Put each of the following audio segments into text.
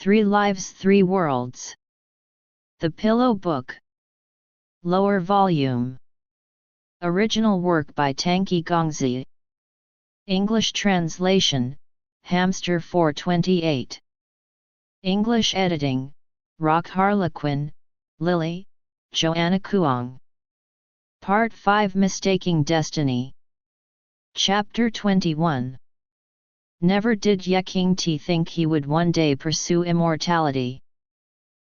3 Lives 3 Worlds. The Pillow Book. Lower volume. Original work by Tangqi Gongzi. English translation, Hamster 428. English editing, Rockharlequin, Lily, JoannaKuang. Part 5 Mistaking Destiny. Chapter 21. Never did Ye Qingti think he would one day pursue immortality.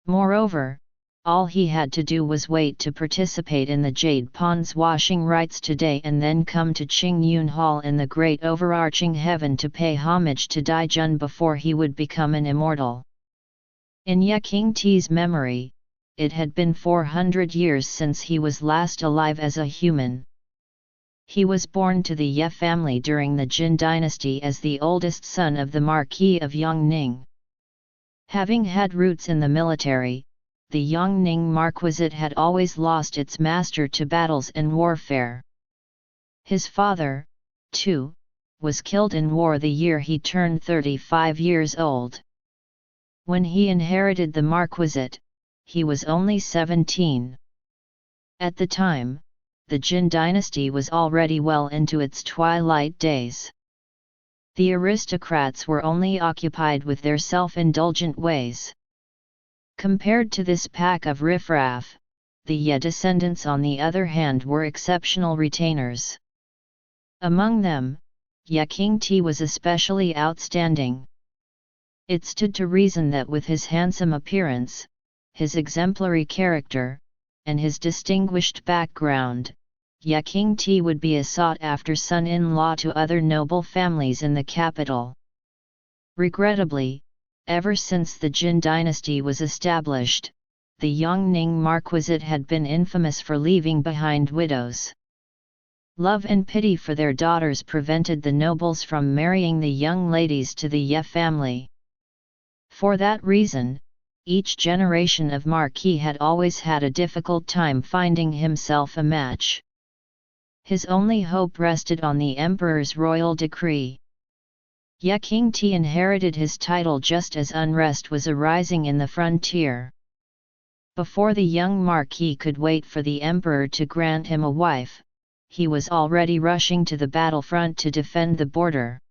Moreover, all he had to do was wait to participate in the Jade Pond's washing rites today and then come to Qingyun Hall in the great overarching heaven to pay homage to Dai Jun before he would become an immortal. In Ye Qingti's memory, it had been 400 years since he was last alive as a human. He was born to the Ye family during the Jin dynasty as the oldest son of the Marquis of Yongning. Having had roots in the military, the Yongning Marquisate had always lost its master to battles and warfare. His father, too, was killed in war the year he turned 35 years old. When he inherited the Marquisate, he was only 17. At the time, the Jin dynasty was already well into its twilight days. The aristocrats were only occupied with their self-indulgent ways. Compared to this pack of riffraff, the Ye descendants on the other hand were exceptional retainers. Among them, Ye Qingti was especially outstanding. It stood to reason that with his handsome appearance, his exemplary character, and his distinguished background, Ye Qingti would be a sought-after son-in-law to other noble families in the capital. Regrettably, ever since the Jin dynasty was established, the Yongning Marquisate had been infamous for leaving behind widows. Love and pity for their daughters prevented the nobles from marrying the young ladies to the Ye family. For that reason, each generation of Marquis had always had a difficult time finding himself a match. His only hope rested on the emperor's royal decree. Ye Qingti inherited his title just as unrest was arising in the frontier. Before the young Marquis could wait for the emperor to grant him a wife, he was already rushing to the battlefront to defend the border.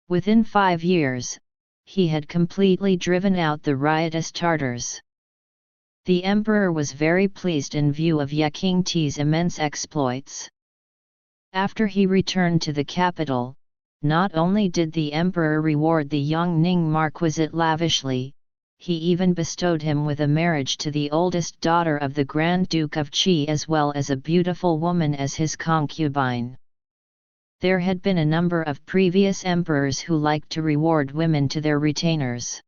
Within 5 years, he had completely driven out the riotous Tartars. The emperor was very pleased in view of Ye Qingti's immense exploits. After he returned to the capital, not only did the emperor reward the Yongning Marquisate lavishly, he even bestowed him with a marriage to the oldest daughter of the Grand Duke of Qi as well as a beautiful woman as his concubine. There had been a number of previous emperors who liked to reward women to their retainers.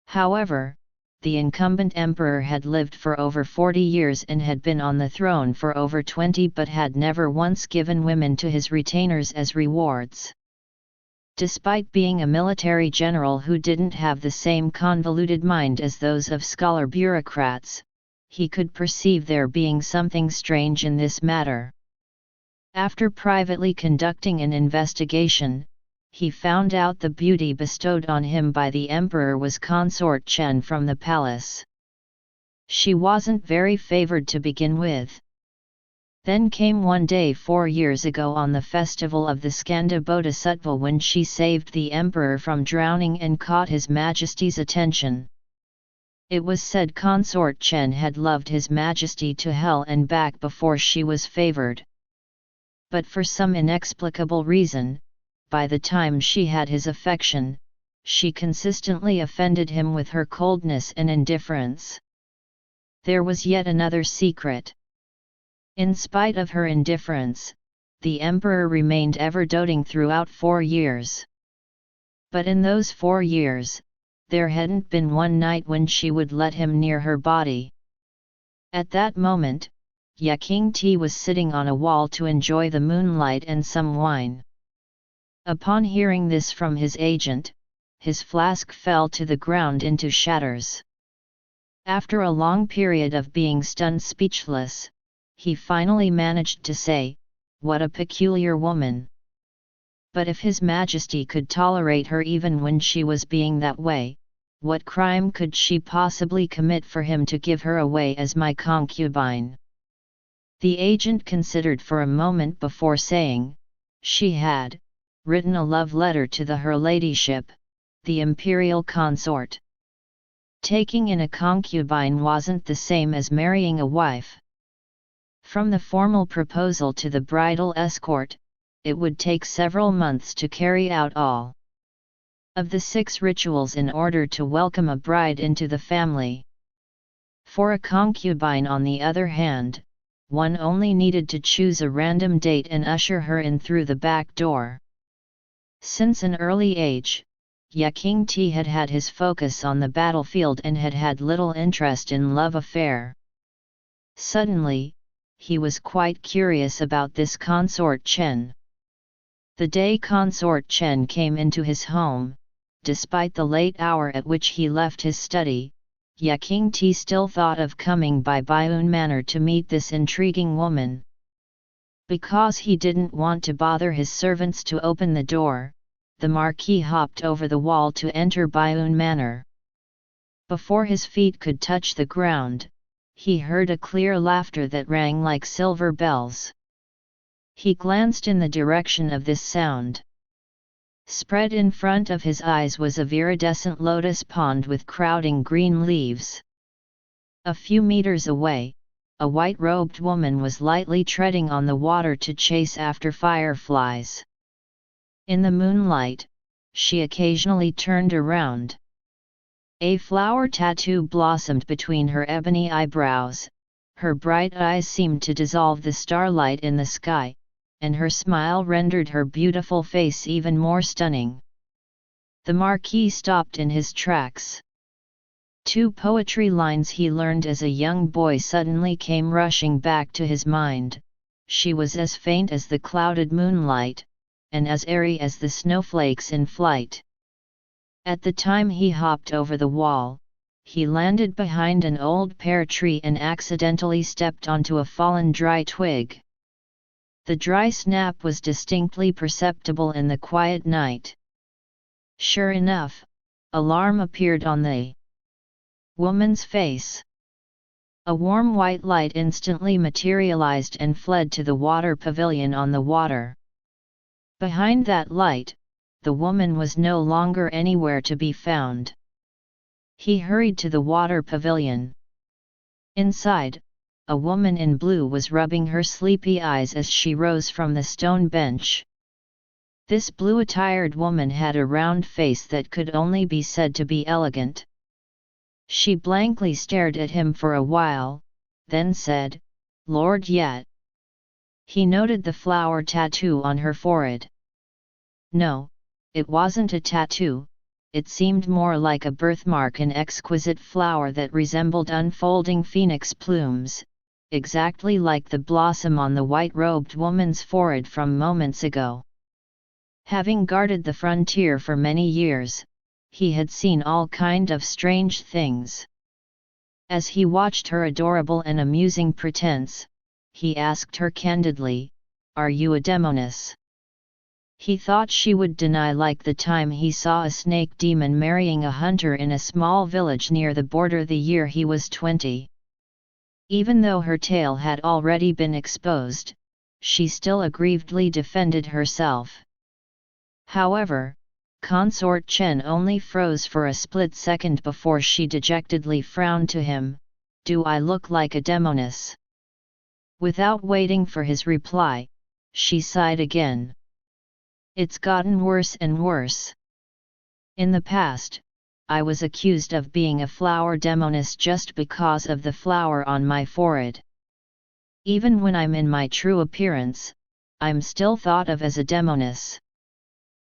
However, the incumbent emperor had lived for over 40 years and had been on the throne for over 20 but had never once given women to his retainers as rewards. Despite being a military general who didn't have the same convoluted mind as those of scholar bureaucrats, he could perceive there being something strange in this matter. After privately conducting an investigation, he found out the beauty bestowed on him by the emperor was consort Chen from the palace. She wasn't very favored to begin with. Then came one day 4 years ago on the festival of the Skanda Bodhisattva when she saved the emperor from drowning and caught his majesty's attention. It was said consort Chen had loved his majesty to hell and back before she was favored. But for some inexplicable reason, by the time she had his affection, she consistently offended him with her coldness and indifference. There was yet another secret. In spite of her indifference, the emperor remained ever doting throughout 4 years. But in those 4 years, there hadn't been one night when she would let him near her body. At that moment, Ye Qingti was sitting on a wall to enjoy the moonlight and some wine. Upon hearing this from his agent, his flask fell to the ground into shatters. After a long period of being stunned speechless, he finally managed to say, "What a peculiar woman." But if His Majesty could tolerate her even when she was being that way, what crime could she possibly commit for him to give her away as my concubine? The agent considered for a moment before saying, she had written a love letter to her ladyship, the imperial consort. Taking in a concubine wasn't the same as marrying a wife. From the formal proposal to the bridal escort, it would take several months to carry out all of the 6 rituals in order to welcome a bride into the family. For a concubine, on the other hand, one only needed to choose a random date and usher her in through the back door. Since an early age, Qingti had had his focus on the battlefield and had had little interest in love affair. Suddenly, he was quite curious about this consort Chen. The day consort Chen came into his home, despite the late hour at which he left his study, Qingti still thought of coming by Baiyun Manor to meet this intriguing woman. Because he didn't want to bother his servants to open the door, the marquis hopped over the wall to enter Baiyun Manor. Before his feet could touch the ground, he heard a clear laughter that rang like silver bells. He glanced in the direction of this sound. Spread in front of his eyes was a viridescent lotus pond with crowding green leaves. A few meters away, a white-robed woman was lightly treading on the water to chase after fireflies. In the moonlight, she occasionally turned around. A flower tattoo blossomed between her ebony eyebrows, her bright eyes seemed to dissolve the starlight in the sky, and her smile rendered her beautiful face even more stunning. The marquis stopped in his tracks. 2 poetry lines he learned as a young boy suddenly came rushing back to his mind. She was as faint as the clouded moonlight, and as airy as the snowflakes in flight. At the time he hopped over the wall, he landed behind an old pear tree and accidentally stepped onto a fallen dry twig. The dry snap was distinctly perceptible in the quiet night. Sure enough, alarm appeared on the woman's face. A warm white light instantly materialized and fled to the water pavilion on the water. Behind that light, the woman was no longer anywhere to be found. He hurried to the water pavilion. Inside, a woman in blue was rubbing her sleepy eyes as she rose from the stone bench. This blue-attired woman had a round face that could only be said to be elegant. She blankly stared at him for a while, then said, "Lord Yet." He noted the flower tattoo on her forehead. No, it wasn't a tattoo, it seemed more like a birthmark, an exquisite flower that resembled unfolding phoenix plumes, exactly like the blossom on the white-robed woman's forehead from moments ago. Having guarded the frontier for many years, he had seen all kind of strange things. As he watched her adorable and amusing pretense, he asked her candidly, "Are you a demoness?" He thought she would deny, like the time he saw a snake demon marrying a hunter in a small village near the border the year he was 20. Even though her tale had already been exposed, she still aggrievedly defended herself. However, consort Chen only froze for a split second before she dejectedly frowned to him, "Do I look like a demoness?" Without waiting for his reply, she sighed again. "It's gotten worse and worse. In the past, I was accused of being a flower demoness just because of the flower on my forehead. Even when I'm in my true appearance, I'm still thought of as a demoness."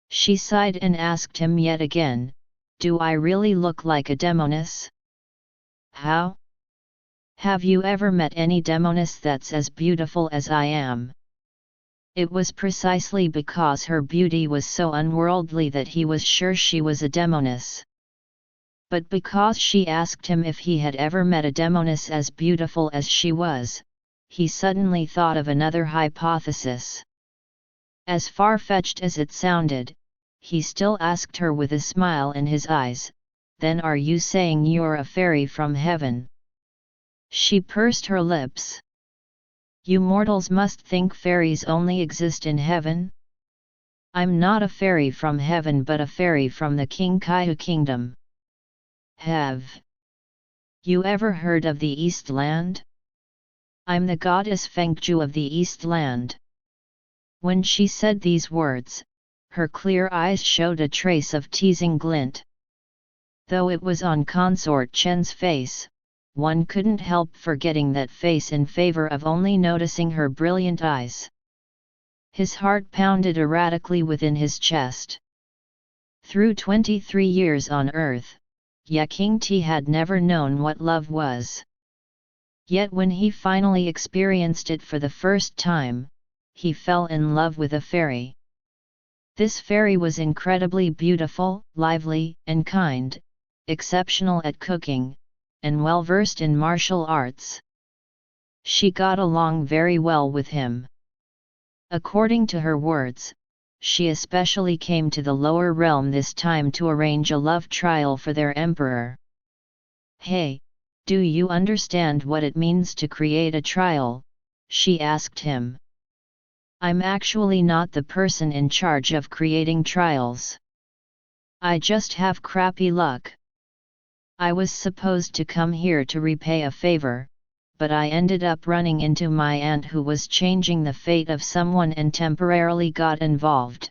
She sighed and asked him yet again, "Do I really look like a demoness?" "How? Have you ever met any demoness that's as beautiful as I am?" It was precisely because her beauty was so unworldly that he was sure she was a demoness. But because she asked him if he had ever met a demoness as beautiful as she was, he suddenly thought of another hypothesis. As far-fetched as it sounded, he still asked her with a smile in his eyes, then are you saying you're a fairy from heaven?" She pursed her lips. "You mortals must think fairies only exist in heaven? I'm not a fairy from heaven but a fairy from the Qingqiu kingdom." "Have you ever heard of the East Land? I'm the goddess Feng Joo of the East Land." When she said these words, her clear eyes showed a trace of teasing glint. Though it was on consort Chen's face, one couldn't help forgetting that face in favor of only noticing her brilliant eyes. His heart pounded erratically within his chest. Through 23 years on earth, Qingti had never known what love was. Yet when he finally experienced it for the first time, he fell in love with a fairy. This fairy was incredibly beautiful, lively, and kind, exceptional at cooking, and well-versed in martial arts. She got along very well with him. According to her words, she especially came to the lower realm this time to arrange a love trial for their emperor. "Hey, do you understand what it means to create a trial?" she asked him. "I'm actually not the person in charge of creating trials. I just have crappy luck. I was supposed to come here to repay a favor, but I ended up running into my aunt who was changing the fate of someone and temporarily got involved.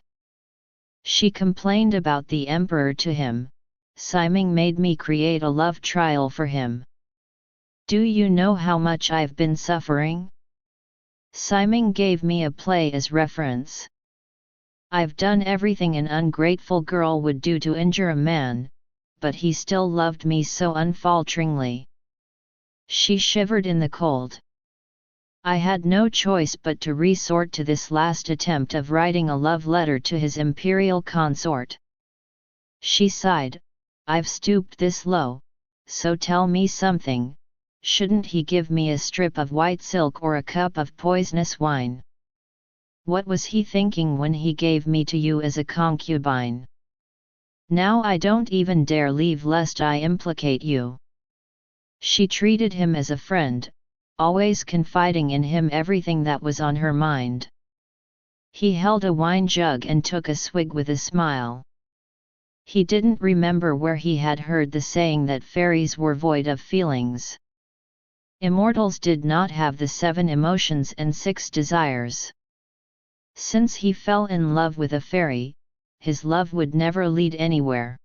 She complained about the emperor to him. Simon made me create a love trial for him. Do you know how much I've been suffering? Simon gave me a play as reference. I've done everything an ungrateful girl would do to injure a man, but he still loved me so unfalteringly." She shivered in the cold. "I had no choice but to resort to this last attempt of writing a love letter to his imperial consort." She sighed. "I've stooped this low, so tell me something, shouldn't he give me a strip of white silk or a cup of poisonous wine? What was he thinking when he gave me to you as a concubine? Now I don't even dare leave lest I implicate you." She treated him as a friend, always confiding in him everything that was on her mind. He held a wine jug and took a swig with a smile. He didn't remember where he had heard the saying that fairies were void of feelings. Immortals did not have the 7 emotions and 6 desires. Since he fell in love with a fairy, his love would never lead anywhere.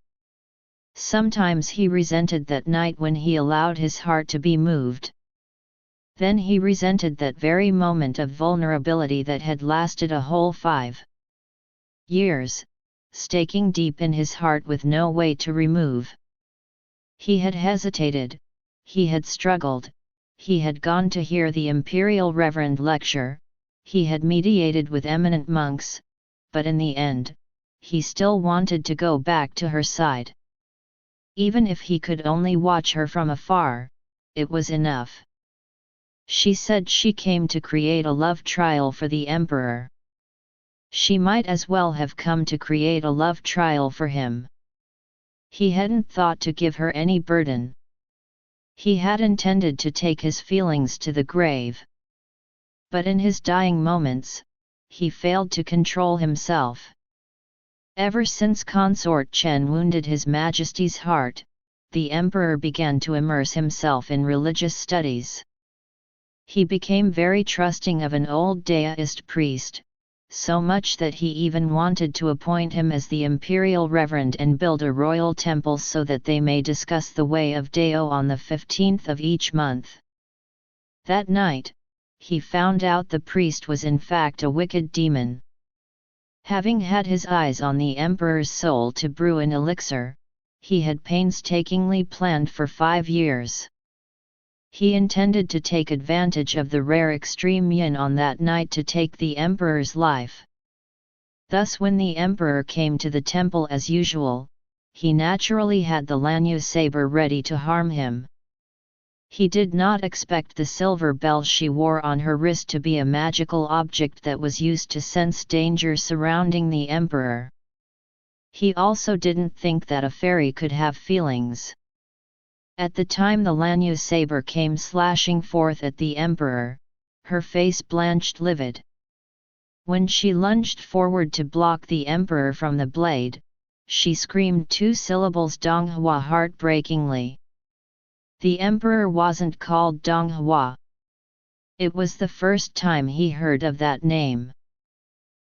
Sometimes he resented that night when he allowed his heart to be moved. Then he resented that very moment of vulnerability that had lasted a whole 5 years, staking deep in his heart with no way to remove. He had hesitated, he had struggled, he had gone to hear the imperial reverend lecture, he had mediated with eminent monks, but in the end, he still wanted to go back to her side. Even if he could only watch her from afar, it was enough. She said she came to create a love trial for the emperor. She might as well have come to create a love trial for him. He hadn't thought to give her any burden. He had intended to take his feelings to the grave. But in his dying moments, he failed to control himself. Ever since consort Chen wounded His Majesty's heart, the emperor began to immerse himself in religious studies. He became very trusting of an old Daoist priest, so much that he even wanted to appoint him as the imperial reverend and build a royal temple so that they may discuss the way of Dao on the 15th of each month. That night, he found out the priest was in fact a wicked demon. Having had his eyes on the emperor's soul to brew an elixir, he had painstakingly planned for 5 years. He intended to take advantage of the rare extreme yin on that night to take the emperor's life. Thus when the emperor came to the temple as usual, he naturally had the Lanyu saber ready to harm him. He did not expect the silver bell she wore on her wrist to be a magical object that was used to sense danger surrounding the emperor. He also didn't think that a fairy could have feelings. At the time the Lanyu saber came slashing forth at the emperor, her face blanched livid. When she lunged forward to block the emperor from the blade, she screamed 2 syllables Donghua heartbreakingly. The emperor wasn't called Donghua. It was the first time he heard of that name.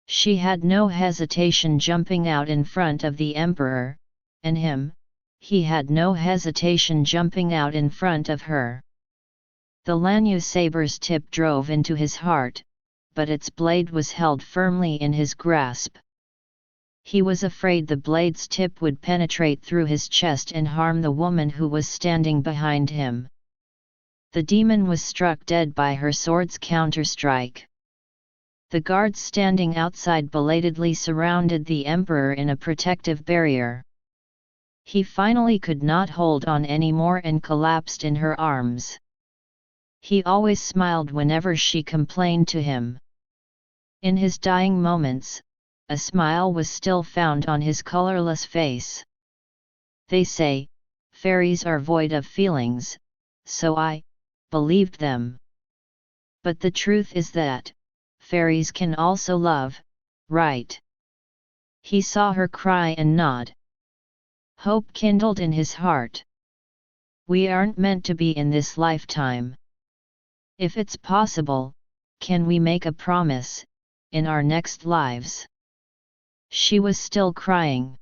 She had no hesitation jumping out in front of the emperor, and he had no hesitation jumping out in front of her. The Lanyu saber's tip drove into his heart, but its blade was held firmly in his grasp. He was afraid the blade's tip would penetrate through his chest and harm the woman who was standing behind him. The demon was struck dead by her sword's counterstrike. The guards standing outside belatedly surrounded the emperor in a protective barrier. He finally could not hold on anymore and collapsed in her arms. He always smiled whenever she complained to him. In his dying moments, a smile was still found on his colorless face. They say, fairies are void of feelings, so I believed them. But the truth is that fairies can also love, right? He saw her cry and nod. Hope kindled in his heart. We aren't meant to be in this lifetime. If it's possible, can we make a promise, in our next lives? She was still crying.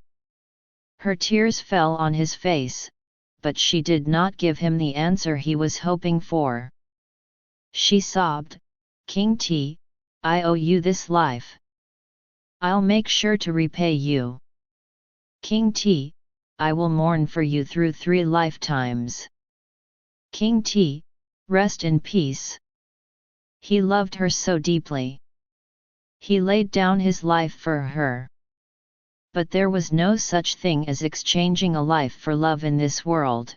Her tears fell on his face, but she did not give him the answer he was hoping for. She sobbed, King T, I owe you this life. I'll make sure to repay you. King T, I will mourn for you through 3 lifetimes. King T, rest in peace. He loved her so deeply. He laid down his life for her. But there was no such thing as exchanging a life for love in this world.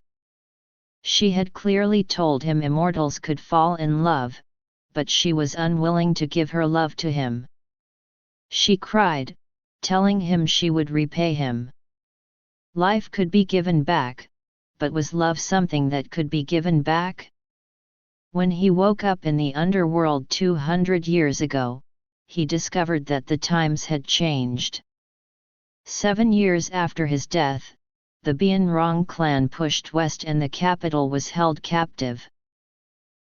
She had clearly told him immortals could fall in love, but she was unwilling to give her love to him. She cried, telling him she would repay him. Life could be given back, but was love something that could be given back? When he woke up in the underworld 200 years ago, he discovered that the times had changed. 7 years after his death, the Bian Rong clan pushed west and the capital was held captive.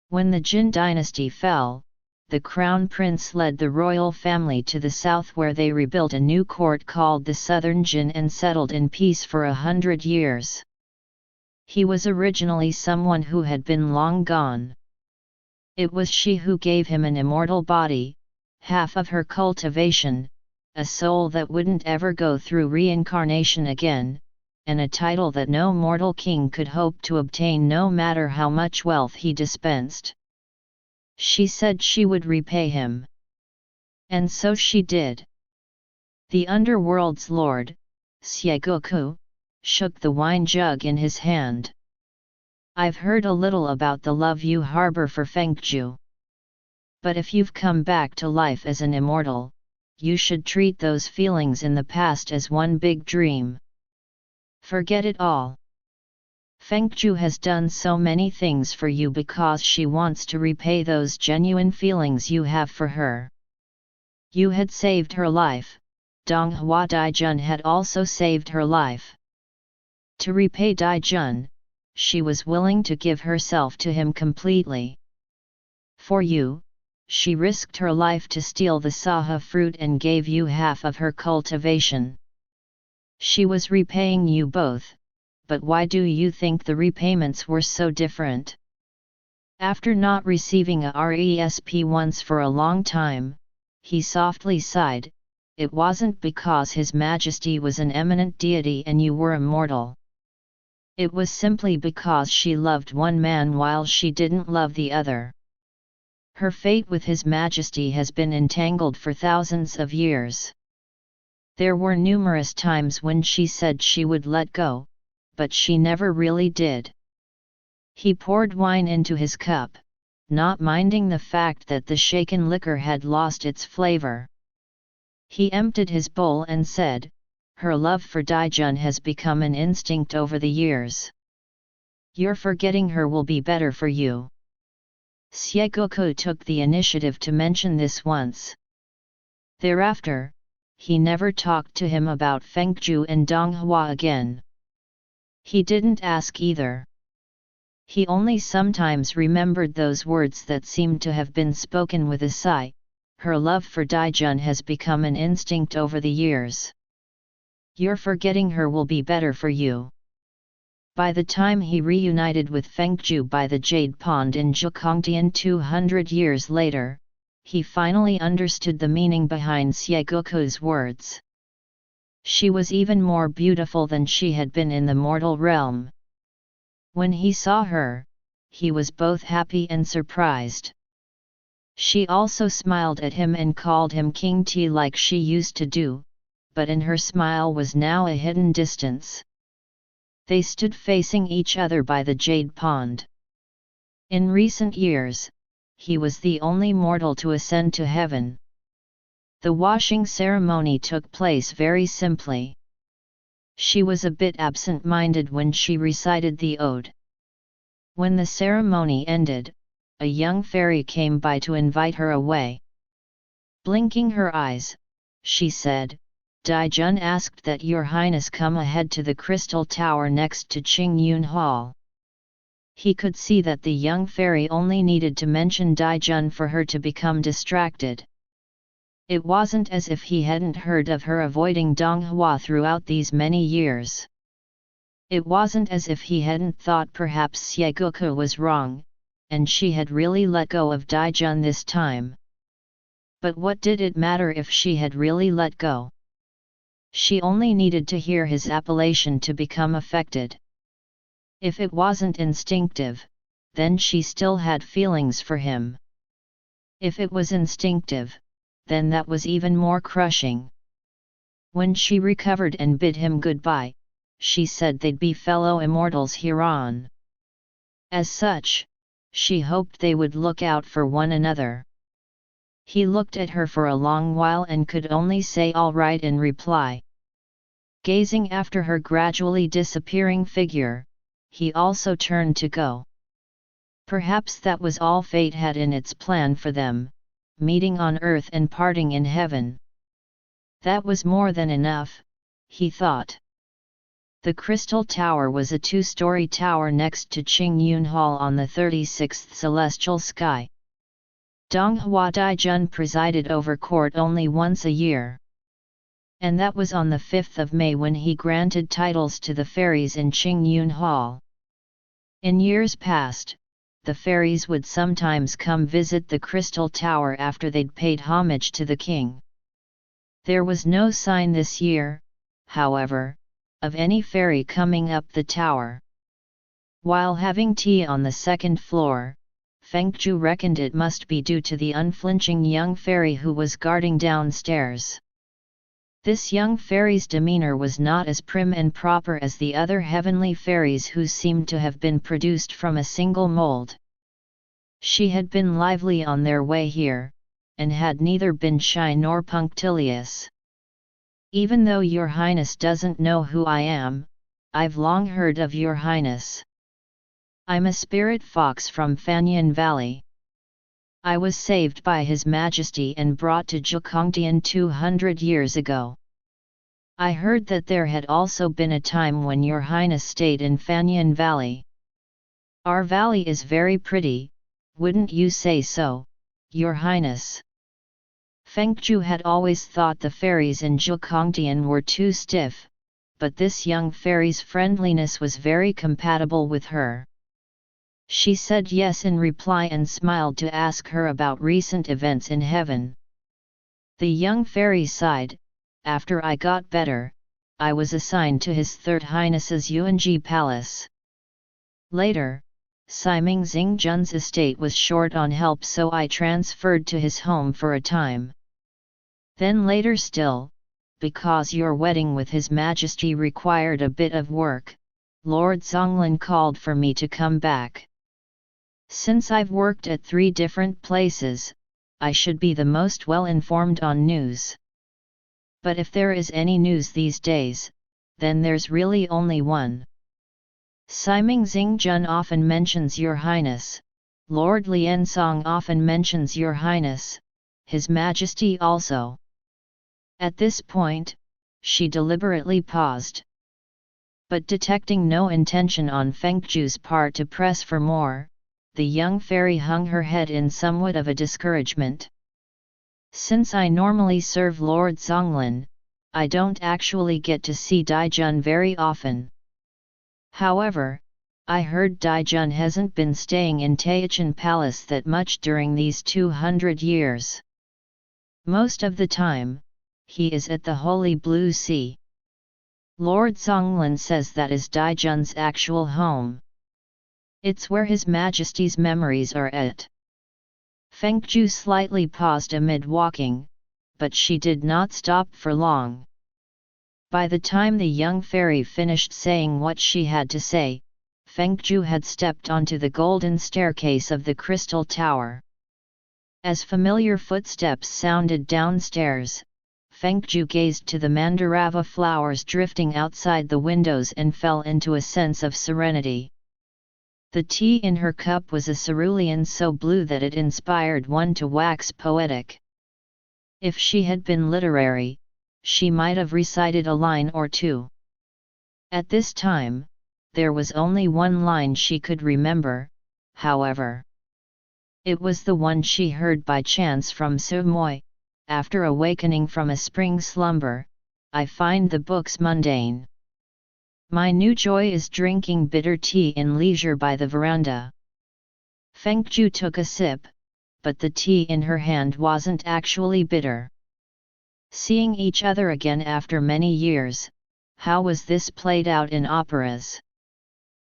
When the Jin dynasty fell, the crown prince led the royal family to the south where they rebuilt a new court called the Southern Jin and settled in peace for 100 years. He was originally someone who had been long gone. It was she who gave him an immortal body, half of her cultivation, a soul that wouldn't ever go through reincarnation again, and a title that no mortal king could hope to obtain no matter how much wealth he dispensed. She said she would repay him. And so she did. The underworld's lord, Xiegoku, shook the wine jug in his hand. I've heard a little about the love you harbor for Feng Joo. But if you've come back to life as an immortal, you should treat those feelings in the past as one big dream. Forget it all. Feng Joo has done so many things for you because she wants to repay those genuine feelings you have for her. You had saved her life, Donghua Daijun had also saved her life. To repay Daijun, she was willing to give herself to him completely. For you, she risked her life to steal the saha fruit and gave you half of her cultivation. She was repaying you both, but why do you think the repayments were so different? After not receiving a RESP once for a long time, he softly sighed, it wasn't because His Majesty was an eminent deity and you were immortal. It was simply because she loved one man while she didn't love the other. Her fate with His Majesty has been entangled for thousands of years. There were numerous times when she said she would let go, but she never really did. He poured wine into his cup, not minding the fact that the shaken liquor had lost its flavor. He emptied his bowl and said, her love for Daijun has become an instinct over the years. Your forgetting her will be better for you. Xieguoku took the initiative to mention this once. Thereafter, he never talked to him about Feng Joo and Donghua again. He didn't ask either. He only sometimes remembered those words that seemed to have been spoken with a sigh. Her love for Daijun has become an instinct over the years. Your forgetting her will be better for you. By the time he reunited with Feng Joo by the Jade Pond in Zhukongtian 200 years later, he finally understood the meaning behind Xieguoku's words. She was even more beautiful than she had been in the mortal realm. When he saw her, he was both happy and surprised. She also smiled at him and called him King Ti like she used to do, but in her smile was now a hidden distance. They stood facing each other by the Jade Pond. In recent years, he was the only mortal to ascend to heaven. The washing ceremony took place very simply. She was a bit absent-minded when she recited the ode. When the ceremony ended, a young fairy came by to invite her away. Blinking her eyes, she said, Daijun asked that your highness come ahead to the crystal tower next to Qingyun Hall. He could see that the young fairy only needed to mention Daijun for her to become distracted. It wasn't as if he hadn't heard of her avoiding Donghua throughout these many years. It wasn't as if he hadn't thought perhaps Xieguoku was wrong, and she had really let go of Daijun this time. But what did it matter if she had really let go? She only needed to hear his appellation to become affected. If it wasn't instinctive, then she still had feelings for him. If it was instinctive, then that was even more crushing. When she recovered and bid him goodbye, she said they'd be fellow immortals hereon. As such, she hoped they would look out for one another. He looked at her for a long while and could only say all right in reply. Gazing after her gradually disappearing figure, he also turned to go. Perhaps that was all fate had in its plan for them, meeting on earth and parting in heaven. That was more than enough, he thought. The Crystal Tower was a two-story tower next to Qingyun Hall on the 36th celestial sky. Donghua Daijun presided over court only once a year. And that was on the 5th of May when he granted titles to the fairies in Qingyun Hall. In years past, the fairies would sometimes come visit the Crystal Tower after they'd paid homage to the king. There was no sign this year, however, of any fairy coming up the tower. While having tea on the second floor, Feng Joo reckoned it must be due to the unflinching young fairy who was guarding downstairs. This young fairy's demeanor was not as prim and proper as the other heavenly fairies who seemed to have been produced from a single mold. She had been lively on their way here, and had neither been shy nor punctilious. Even though your highness doesn't know who I am, I've long heard of your highness. I'm a spirit fox from Fanyan Valley. I was saved by His Majesty and brought to Zhukongtian 200 years ago. I heard that there had also been a time when your highness stayed in Fanyan Valley. Our valley is very pretty, wouldn't you say so, your highness? Feng Joo had always thought the fairies in Zhukongtian were too stiff, but this young fairy's friendliness was very compatible with her. She said yes in reply and smiled to ask her about recent events in heaven. The young fairy sighed. After I got better, I was assigned to His Third Highness's Yuanji Palace. Later, Siming Xingjun's estate was short on help, so I transferred to his home for a time. Then later still, because your wedding with His Majesty required a bit of work, Lord Zonglin called for me to come back. Since I've worked at 3 different places, I should be the most well-informed on news. But if there is any news these days, then there's really only one. Siming Xingjun often mentions Your Highness, Lord Liansong often mentions Your Highness, His Majesty also. At this point, she deliberately paused. But detecting no intention on Feng Joo's part to press for more, the young fairy hung her head in somewhat of a discouragement. Since I normally serve Lord Zonglin, I don't actually get to see Daijun very often. However, I heard Daijun hasn't been staying in Taichan Palace that much during these 200 years. Most of the time, he is at the Holy Blue Sea. Lord Zonglin says that is Daijun's actual home. It's where His Majesty's memories are at. Feng Joo slightly paused amid walking, but she did not stop for long. By the time the young fairy finished saying what she had to say, Feng Joo had stepped onto the golden staircase of the crystal tower. As familiar footsteps sounded downstairs, Feng Joo gazed to the mandarava flowers drifting outside the windows and fell into a sense of serenity. The tea in her cup was a cerulean so blue that it inspired one to wax poetic. If she had been literary, she might have recited a line or two. At this time, there was only one line she could remember, however. It was the one she heard by chance from Sumoy, after awakening from a spring slumber, I find the books mundane. My new joy is drinking bitter tea in leisure by the veranda. Feng Joo took a sip, but the tea in her hand wasn't actually bitter. Seeing each other again after many years, how was this played out in operas?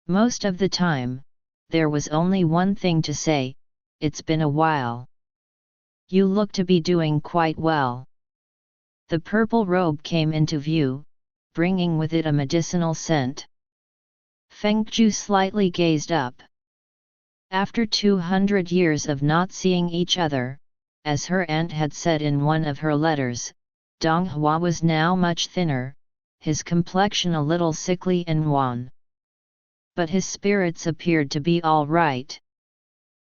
Most of the time, there was only one thing to say, it's been a while. You look to be doing quite well. The purple robe came into view, bringing with it a medicinal scent. Feng Joo slightly gazed up. After 200 years of not seeing each other, as her aunt had said in one of her letters, Donghua was now much thinner, his complexion a little sickly and wan. But his spirits appeared to be all right.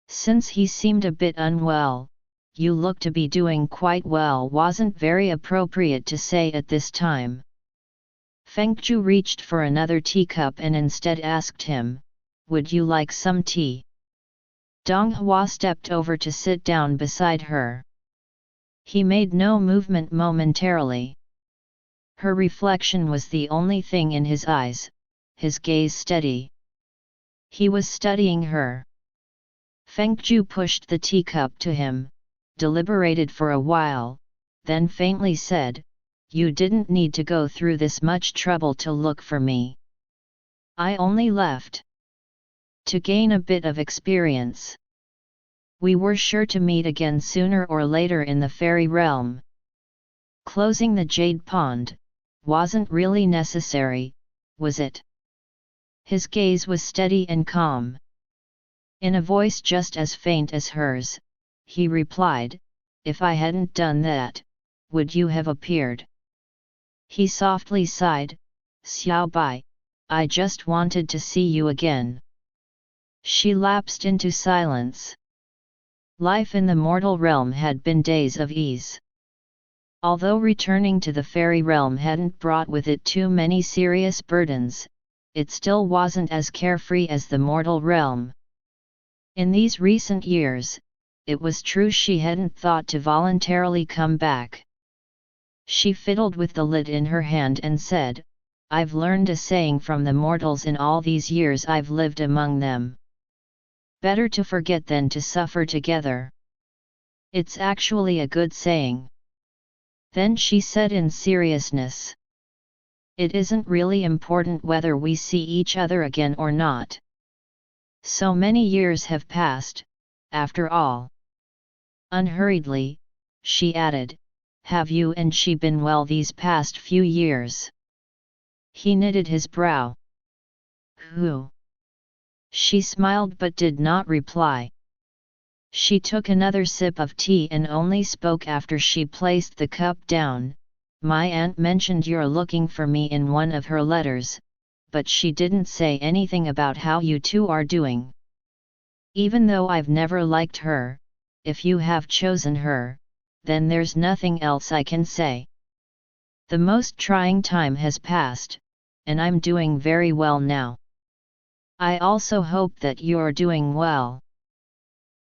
Since he seemed a bit unwell, you look to be doing quite well wasn't very appropriate to say at this time. Feng Joo reached for another teacup and instead asked him, would you like some tea? Donghua stepped over to sit down beside her. He made no movement momentarily. Her reflection was the only thing in his eyes, his gaze steady. He was studying her. Feng Joo pushed the teacup to him, deliberated for a while, then faintly said, you didn't need to go through this much trouble to look for me. I only left to gain a bit of experience. We were sure to meet again sooner or later in the fairy realm. Closing the jade pond wasn't really necessary, was it? His gaze was steady and calm. In a voice just as faint as hers, he replied, if I hadn't done that, would you have appeared? He softly sighed, Xiao Bai, I just wanted to see you again. She lapsed into silence. Life in the mortal realm had been days of ease. Although returning to the fairy realm hadn't brought with it too many serious burdens, it still wasn't as carefree as the mortal realm. In these recent years, it was true she hadn't thought to voluntarily come back. She fiddled with the lid in her hand and said, I've learned a saying from the mortals in all these years I've lived among them. Better to forget than to suffer together. It's actually a good saying. Then she said in seriousness, it isn't really important whether we see each other again or not. So many years have passed, after all. Unhurriedly, she added, have you and she been well these past few years? He knitted his brow. Who? She smiled but did not reply. She took another sip of tea and only spoke after she placed the cup down, my aunt mentioned you're looking for me in one of her letters, but she didn't say anything about how you two are doing. Even though I've never liked her, if you have chosen her, then there's nothing else I can say. The most trying time has passed, and I'm doing very well now. I also hope that you're doing well."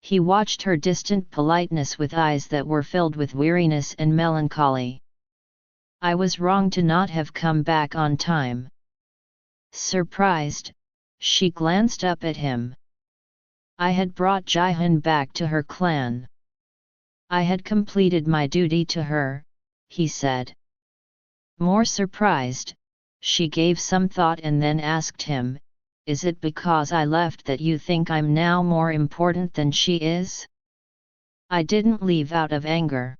He watched her distant politeness with eyes that were filled with weariness and melancholy. "I was wrong to not have come back on time." Surprised, she glanced up at him. "I had brought Jihan back to her clan. I had completed my duty to her," he said. More surprised, she gave some thought and then asked him, "Is it because I left that you think I'm now more important than she is?" "I didn't leave out of anger."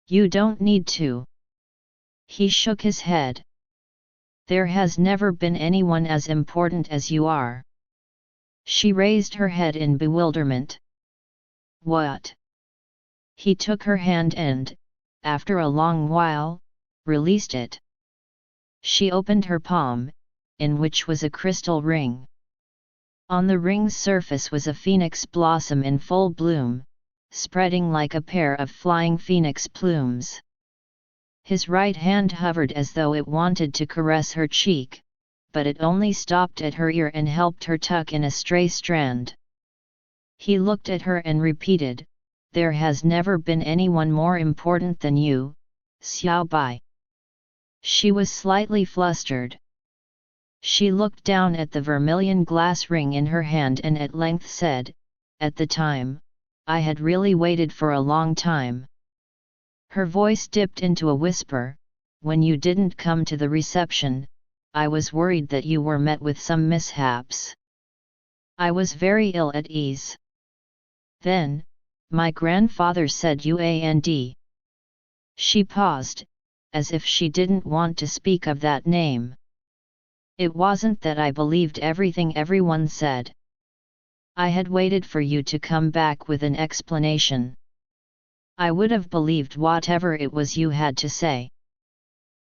"You don't need to." He shook his head. "There has never been anyone as important as you are." She raised her head in bewilderment. "What?" He took her hand and, after a long while, released it. She opened her palm, in which was a crystal ring. On the ring's surface was a phoenix blossom in full bloom, spreading like a pair of flying phoenix plumes. His right hand hovered as though it wanted to caress her cheek, but it only stopped at her ear and helped her tuck in a stray strand. He looked at her and repeated, "There has never been anyone more important than you, Xiao Bai." She was slightly flustered. She looked down at the vermilion glass ring in her hand and at length said, "At the time, I had really waited for a long time." Her voice dipped into a whisper, "When you didn't come to the reception, I was worried that you were met with some mishaps. I was very ill at ease. Then, my grandfather said UAND." She paused, as if she didn't want to speak of that name. "It wasn't that I believed everything everyone said. I had waited for you to come back with an explanation. I would have believed whatever it was you had to say.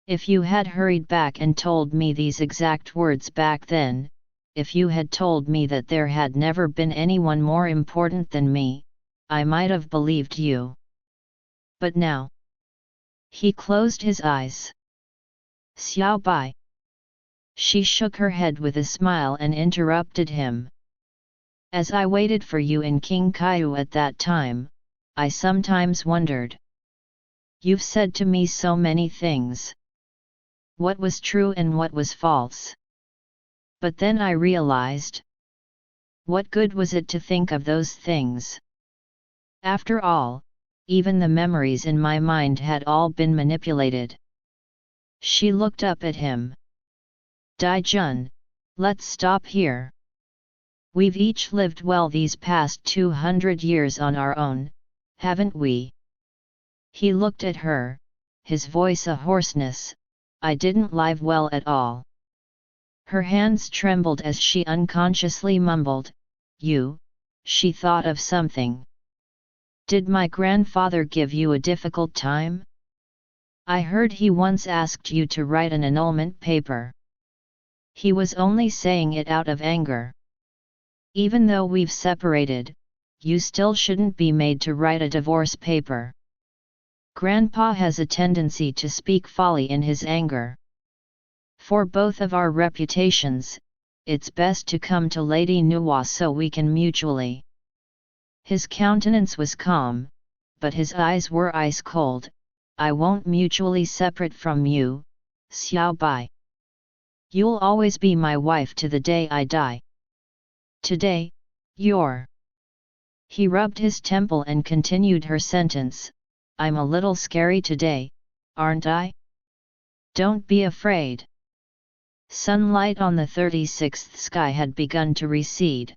If you had hurried back and told me these exact words back then, if you had told me that there had never been anyone more important than me, I might have believed you. But now..." He closed his eyes. "Xiao Bai." She shook her head with a smile and interrupted him. "As I waited for you in King Kaiyu at that time, I sometimes wondered. You've said to me so many things. What was true and what was false? But then I realized. What good was it to think of those things? After all, even the memories in my mind had all been manipulated." She looked up at him. "Dai Jun, let's stop here. We've each lived well these past 200 years on our own, haven't we?" He looked at her, his voice a hoarseness, "I didn't live well at all." Her hands trembled as she unconsciously mumbled, "You." She thought of something. "Did my grandfather give you a difficult time? I heard he once asked you to write an annulment paper." He was only saying it out of anger. "Even though we've separated, you still shouldn't be made to write a divorce paper. Grandpa has a tendency to speak folly in his anger. For both of our reputations, it's best to come to Lady Nuwa so we can mutually." His countenance was calm, but his eyes were ice cold. "I won't mutually separate from you, Xiao Bai. You'll always be my wife to the day I die. Today, you're..." He rubbed his temple and continued her sentence, "I'm a little scary today, aren't I? Don't be afraid." Sunlight on the 36th sky had begun to recede.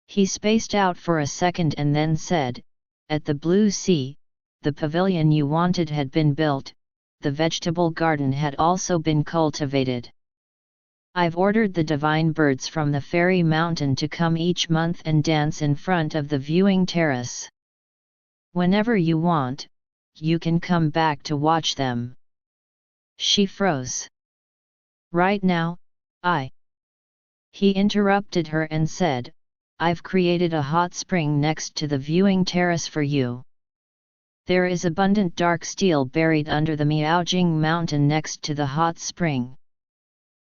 He spaced out for a second and then said, "At the Blue Sea, the pavilion you wanted had been built, the vegetable garden had also been cultivated. I've ordered the divine birds from the fairy mountain to come each month and dance in front of the viewing terrace. Whenever you want, you can come back to watch them." She froze. Right now, He interrupted her and said, I've created a hot spring next to the viewing terrace for you. There is abundant dark steel buried under the Miaojing mountain next to the hot spring.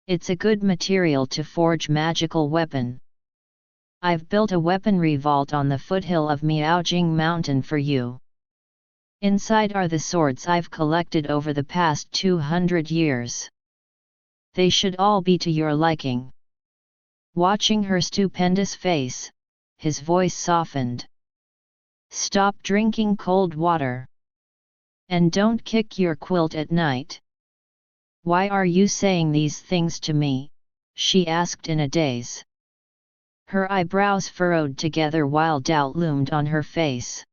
It's a good material to forge magical weapon. I've built a weaponry vault on the foothill of Miaojing mountain for you. Inside are the swords I've collected over the past 200 years. They should all be to your liking. Watching her stupendous face, his voice softened. Stop drinking cold water. And don't kick your quilt at night. Why are you saying these things to me? She asked in a daze. Her eyebrows furrowed together while doubt loomed on her face.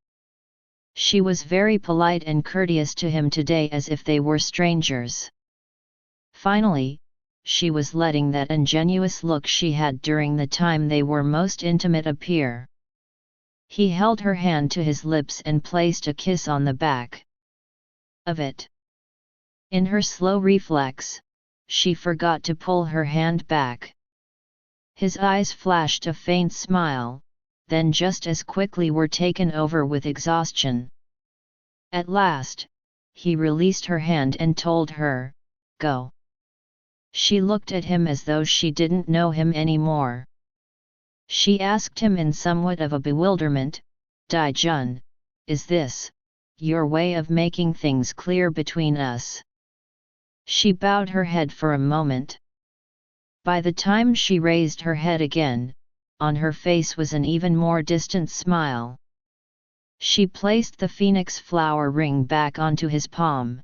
She was very polite and courteous to him today as if they were strangers. Finally, she was letting that ingenuous look she had during the time they were most intimate appear. He held her hand to his lips and placed a kiss on the back of it. In her slow reflex, she forgot to pull her hand back. His eyes flashed a faint smile, then just as quickly were taken over with exhaustion. At last, he released her hand and told her, "Go." She looked at him as though she didn't know him anymore. She asked him in somewhat of a bewilderment, "Dai Jun, is this your way of making things clear between us?" She bowed her head for a moment. By the time she raised her head again, on her face was an even more distant smile. She placed the phoenix flower ring back onto his palm.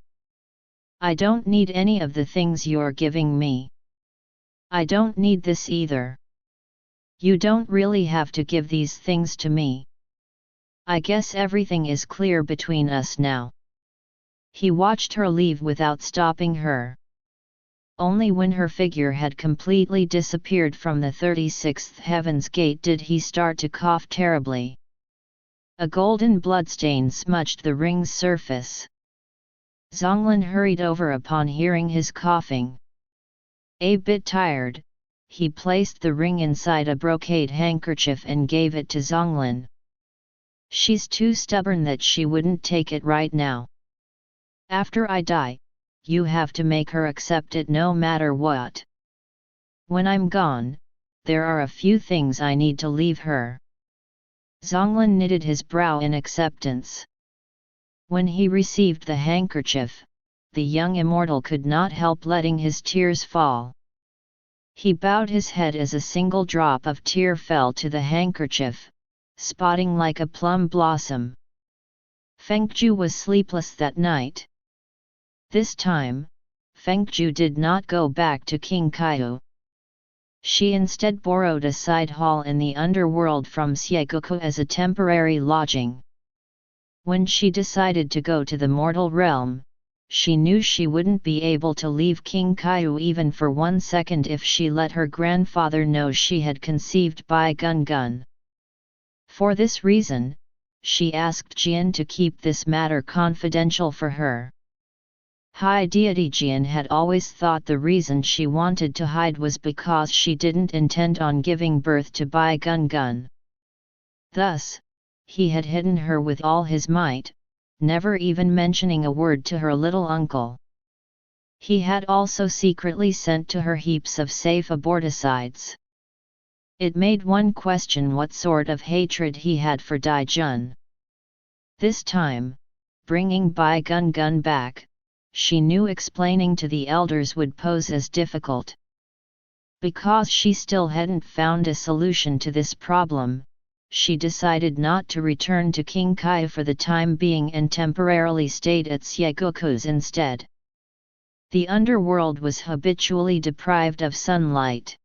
"I don't need any of the things you're giving me. I don't need this either. You don't really have to give these things to me. I guess everything is clear between us now." He watched her leave without stopping her. Only when her figure had completely disappeared from the 36th heaven's gate did he start to cough terribly. A golden bloodstain smudged the ring's surface. Zonglin hurried over upon hearing his coughing. A bit tired, he placed the ring inside a brocade handkerchief and gave it to Zonglin. "She's too stubborn that she wouldn't take it right now. After I die, you have to make her accept it no matter what. When I'm gone, there are a few things I need to leave her." Zonglin knitted his brow in acceptance. When he received the handkerchief, the young immortal could not help letting his tears fall. He bowed his head as a single drop of tear fell to the handkerchief, spotting like a plum blossom. Feng Joo was sleepless that night. This time, Feng Joo did not go back to King Kaiu. She instead borrowed a side hall in the underworld from Xiegoku as a temporary lodging. When she decided to go to the mortal realm, she knew she wouldn't be able to leave King Kaiu even for 1 second if she let her grandfather know she had conceived Bai Gun. For this reason, she asked Jian to keep this matter confidential for her. High deity Jian had always thought the reason she wanted to hide was because she didn't intend on giving birth to Bai Gun. Thus, he had hidden her with all his might, never even mentioning a word to her little uncle. He had also secretly sent to her heaps of safe aborticides. It made one question what sort of hatred he had for Dai Jun. This time, bringing Bai Gun back, she knew explaining to the elders would pose as difficult. Because she still hadn't found a solution to this problem, she decided not to return to King Kai for the time being and temporarily stayed at Xiegoku's instead. The underworld was habitually deprived of sunlight.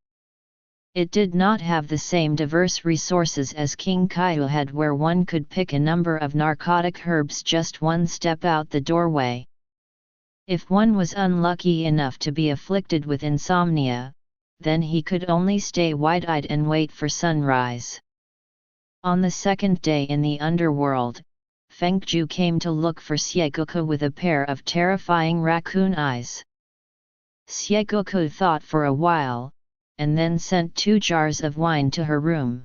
It did not have the same diverse resources as King Kaiu had, where one could pick a number of narcotic herbs just one step out the doorway. If one was unlucky enough to be afflicted with insomnia, then he could only stay wide-eyed and wait for sunrise. On the second day in the underworld, Feng Joo came to look for Xiegoku with a pair of terrifying raccoon eyes. Xieguoku thought for a while, and then sent 2 jars of wine to her room.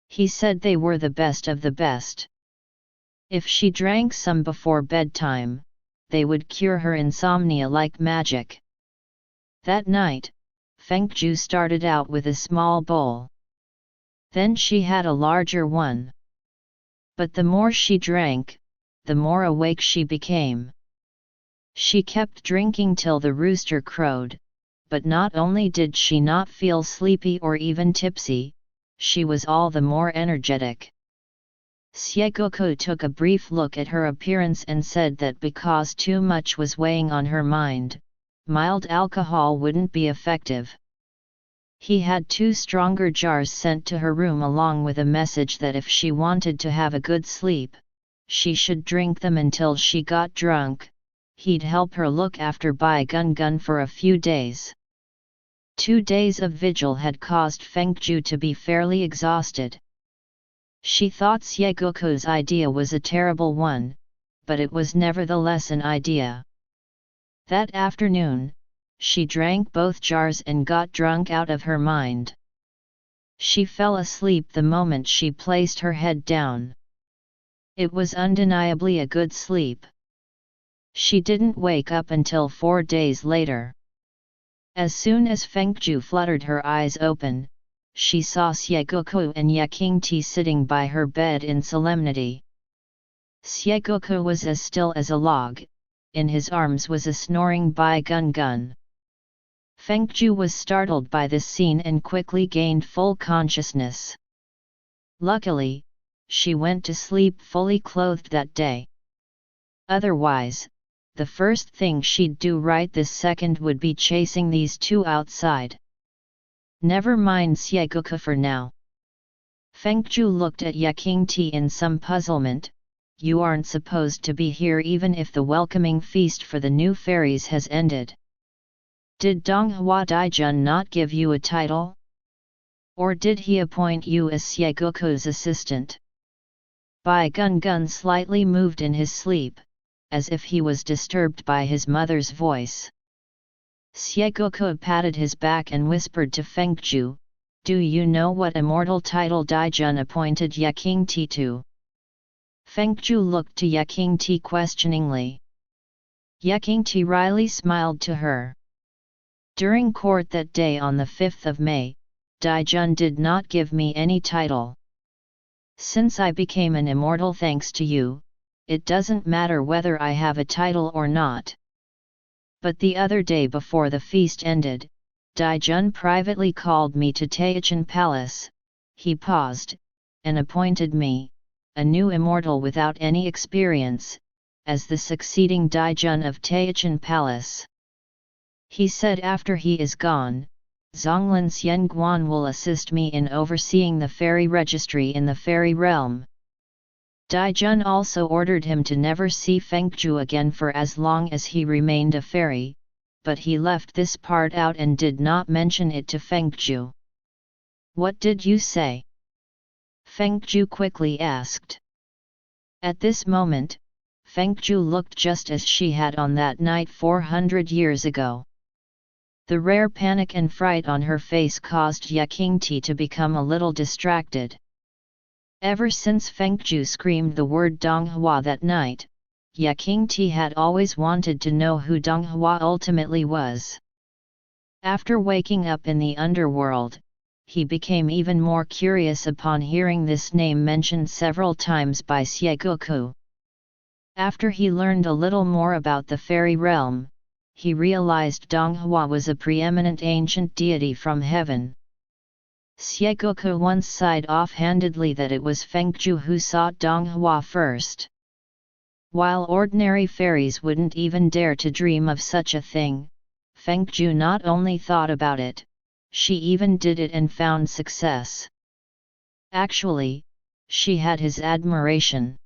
He said they were the best of the best. If she drank some before bedtime, they would cure her insomnia like magic. That night, Feng Joo started out with a small bowl. Then she had a larger one. But the more she drank, the more awake she became. She kept drinking till the rooster crowed, but not only did she not feel sleepy or even tipsy, she was all the more energetic. Xieguoku took a brief look at her appearance and said that because too much was weighing on her mind, mild alcohol wouldn't be effective. He had 2 stronger jars sent to her room along with a message that if she wanted to have a good sleep, she should drink them until she got drunk. He'd help her look after Bai Gun for a few days. 2 days of vigil had caused Feng Joo to be fairly exhausted. She thought Xieguoku's idea was a terrible one, but it was nevertheless an idea. That afternoon, she drank both jars and got drunk out of her mind. She fell asleep the moment she placed her head down. It was undeniably a good sleep. She didn't wake up until 4 days later. As soon as Feng Joo fluttered her eyes open, she saw Xieguoku and Yakingti sitting by her bed in solemnity. Xieguoku was as still as a log, in his arms was a snoring Bai Gun. Feng Joo was startled by this scene and quickly gained full consciousness. Luckily, she went to sleep fully clothed that day. Otherwise, the first thing she'd do right this second would be chasing these 2 outside. Never mind Xieguoku for now. Feng Joo looked at Yakingti in some puzzlement. You aren't supposed to be here even if the welcoming feast for the new fairies has ended. Did Donghua Daijun not give you a title? Or did he appoint you as Xieguoku's assistant? Bai Gun slightly moved in his sleep, as if he was disturbed by his mother's voice. Xieguoku patted his back and whispered to Feng Joo, "Do you know what immortal title Daijun appointed Yakingti to?" Feng Joo looked to Yakingti questioningly. Yakingti wryly smiled to her. During court that day on the 5th of May, Daijun did not give me any title. Since I became an immortal thanks to you, it doesn't matter whether I have a title or not. But the other day before the feast ended, Daijun privately called me to Taichan Palace. He paused, and appointed me, a new immortal without any experience, as the succeeding Daijun of Taichan Palace. He said after he is gone, Zonglin Xianguan will assist me in overseeing the fairy registry in the fairy realm. Daijun also ordered him to never see Feng Joo again for as long as he remained a fairy, but he left this part out and did not mention it to Feng Joo. What did you say? Feng Joo quickly asked. At this moment, Feng Joo looked just as she had on that night 400 years ago. The rare panic and fright on her face caused Yakingti to become a little distracted. Ever since Feng Joo screamed the word Donghua that night, Yakingti had always wanted to know who Donghua ultimately was. After waking up in the underworld, he became even more curious upon hearing this name mentioned several times by Xieguoku. After he learned a little more about the fairy realm, he realized Donghua was a preeminent ancient deity from heaven. Xieguoku once sighed offhandedly that it was Feng Joo who sought Donghua first. While ordinary fairies wouldn't even dare to dream of such a thing, Feng Joo not only thought about it, she even did it and found success. Actually, she had his admiration.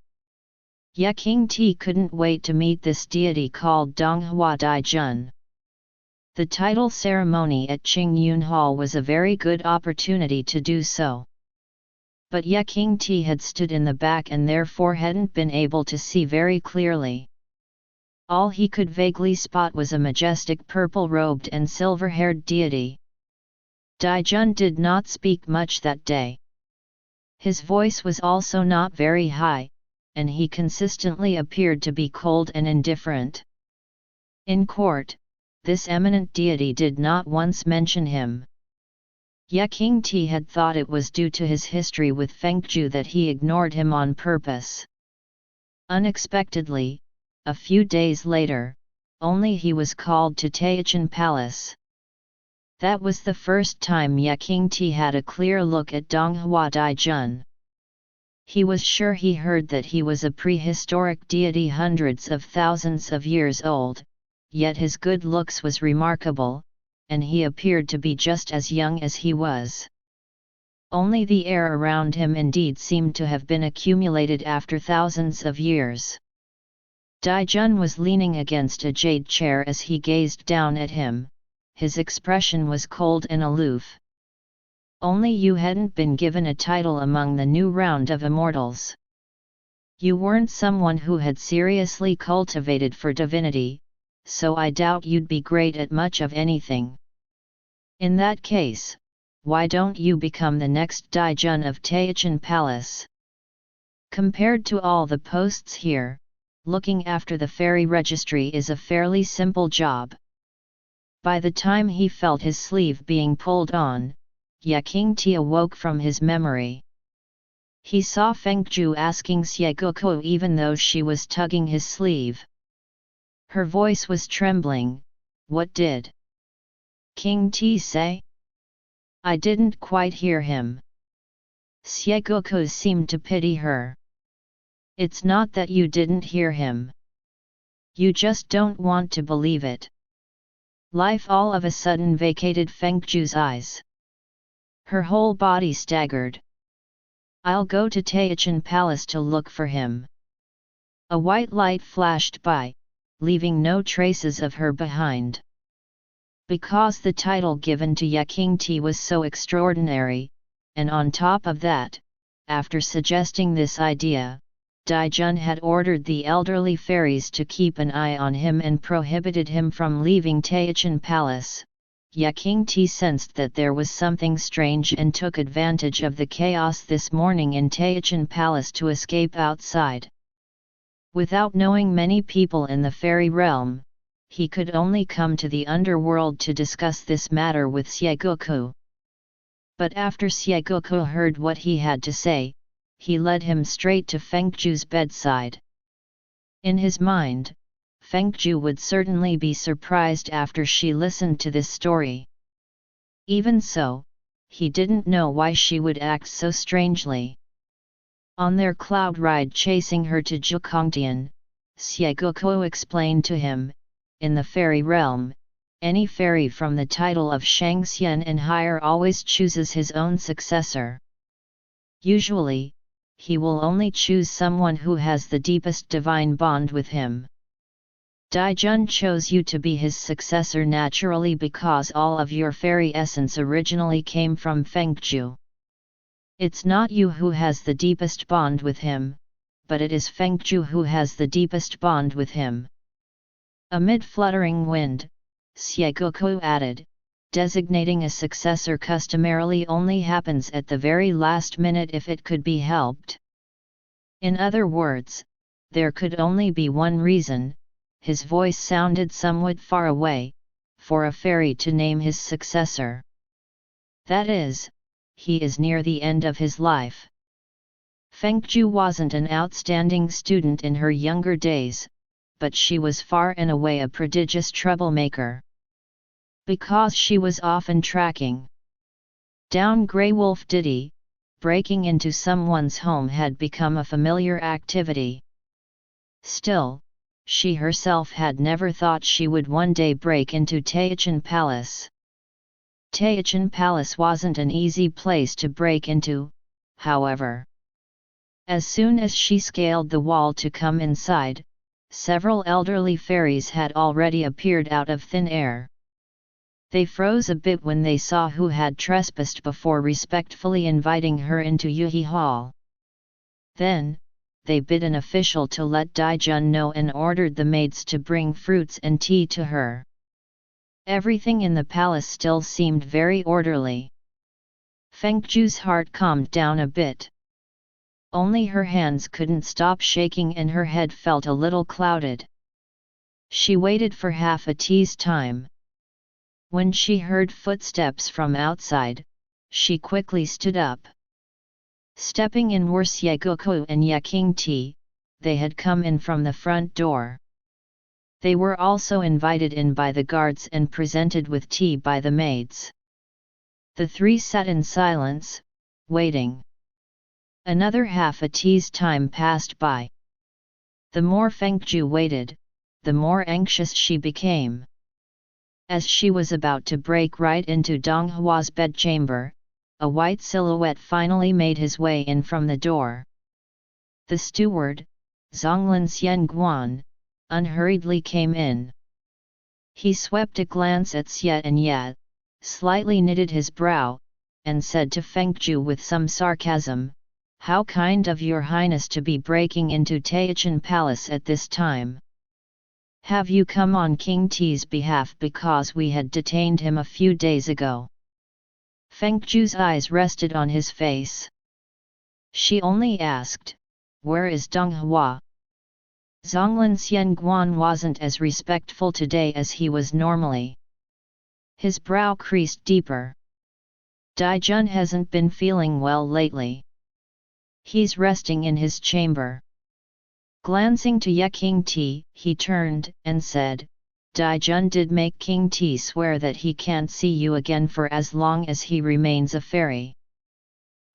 Yakingti couldn't wait to meet this deity called Donghua Daijun. The title ceremony at Qingyun Hall was a very good opportunity to do so. But Yakingti had stood in the back and therefore hadn't been able to see very clearly. All he could vaguely spot was a majestic purple-robed and silver-haired deity. Daijun did not speak much that day. His voice was also not very high, and he consistently appeared to be cold and indifferent. In court, this eminent deity did not once mention him. Qingti had thought it was due to his history with Feng Joo that he ignored him on purpose. Unexpectedly, a few days later, only he was called to Taichan Palace. That was the first time Qingti had a clear look at Donghua Daijun. He was sure he heard that he was a prehistoric deity hundreds of thousands of years old, yet his good looks was remarkable, and he appeared to be just as young as he was. Only the air around him indeed seemed to have been accumulated after thousands of years. Daijun was leaning against a jade chair as he gazed down at him. His expression was cold and aloof. Only you hadn't been given a title among the new round of immortals. You weren't someone who had seriously cultivated for divinity, so I doubt you'd be great at much of anything. In that case, why don't you become the next Daijun of Taichan Palace? Compared to all the posts here, looking after the fairy registry is a fairly simple job. By the time he felt his sleeve being pulled on, Qingti awoke from his memory. He saw Feng Joo asking Xiegoko even though she was tugging his sleeve. Her voice was trembling. What did Qingti say? I didn't quite hear him. Xiegoko seemed to pity her. It's not that you didn't hear him. You just don't want to believe it. Life all of a sudden vacated Feng Joo's eyes. Her whole body staggered. I'll go to Taichan Palace to look for him. A white light flashed by, leaving no traces of her behind. Because the title given to Qingti was so extraordinary, and on top of that, after suggesting this idea, Daijun had ordered the elderly fairies to keep an eye on him and prohibited him from leaving Taichan Palace. Qingti sensed that there was something strange and took advantage of the chaos this morning in Taichan Palace to escape outside. Without knowing many people in the fairy realm, he could only come to the underworld to discuss this matter with Xiegoko. But after Xiegoko heard what he had to say, he led him straight to Feng Joo's bedside. In his mind, Feng Joo would certainly be surprised after she listened to this story. Even so, he didn't know why she would act so strangely. On their cloud ride chasing her to Zhukongtian, Xiegoko explained to him, in the fairy realm, any fairy from the title of Shangxian and higher always chooses his own successor. Usually, he will only choose someone who has the deepest divine bond with him. Daijun chose you to be his successor naturally because all of your fairy essence originally came from Feng Joo. It's not you who has the deepest bond with him, but it is Feng Joo who has the deepest bond with him. Amid fluttering wind, Xiegoko added, designating a successor customarily only happens at the very last minute if it could be helped. In other words, there could only be one reason, his voice sounded somewhat far away, for a fairy to name his successor. That is, he is near the end of his life. Feng Joo wasn't an outstanding student in her younger days, but she was far and away a prodigious troublemaker. Because she was often tracking down Grey Wolf Diddy, breaking into someone's home had become a familiar activity. Still, she herself had never thought she would one day break into Taichan Palace. Taichan Palace wasn't an easy place to break into, however. As soon as she scaled the wall to come inside, several elderly fairies had already appeared out of thin air. They froze a bit when they saw who had trespassed before respectfully inviting her into Yuhi Hall. Then, they bid an official to let Daijun know and ordered the maids to bring fruits and tea to her. Everything in the palace still seemed very orderly. Feng Joo's heart calmed down a bit. Only her hands couldn't stop shaking and her head felt a little clouded. She waited for half a tea's time. When she heard footsteps from outside, she quickly stood up. Stepping in were Xie and Qingti, they had come in from the front door. They were also invited in by the guards and presented with tea by the maids. The three sat in silence, waiting. Another half a tea's time passed by. The more Feng Joo waited, the more anxious she became. As she was about to break right into Donghua's bedchamber, a white silhouette finally made his way in from the door. The steward, Zonglin Xianguan, unhurriedly came in. He swept a glance at Xie and Yat, slightly knitted his brow, and said to Feng Joo with some sarcasm, "How kind of your highness to be breaking into Taichan Palace at this time. Have you come on King Ti's behalf because we had detained him a few days ago?" Feng Joo's eyes rested on his face. She only asked, "Where is Donghua?" Zonglin Xianguan wasn't as respectful today as he was normally. His brow creased deeper. Daijun hasn't been feeling well lately. He's resting in his chamber. Glancing to Ye Qingti, he turned and said, "Daijun did make Qingti swear that he can't see you again for as long as he remains a fairy.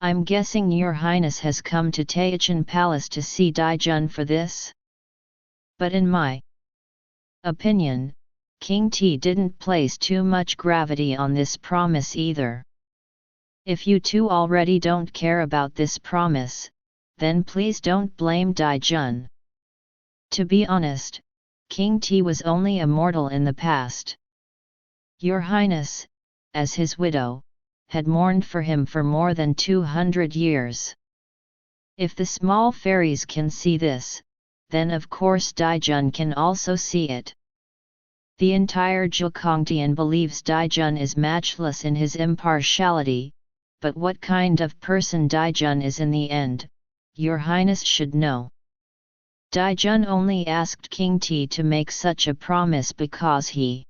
I'm guessing your highness has come to Taichan Palace to see Daijun for this? But in my opinion, Qingti didn't place too much gravity on this promise either. If you two already don't care about this promise, then please don't blame Daijun. To be honest, Qingti was only a mortal in the past. Your highness, as his widow, had mourned for him for more than 200 years. If the small fairies can see this, then of course Daijun can also see it. The entire Zhuangdian believes Daijun is matchless in his impartiality, but what kind of person Daijun is in the end, your highness should know. Daijun only asked Qingti to make such a promise because he..."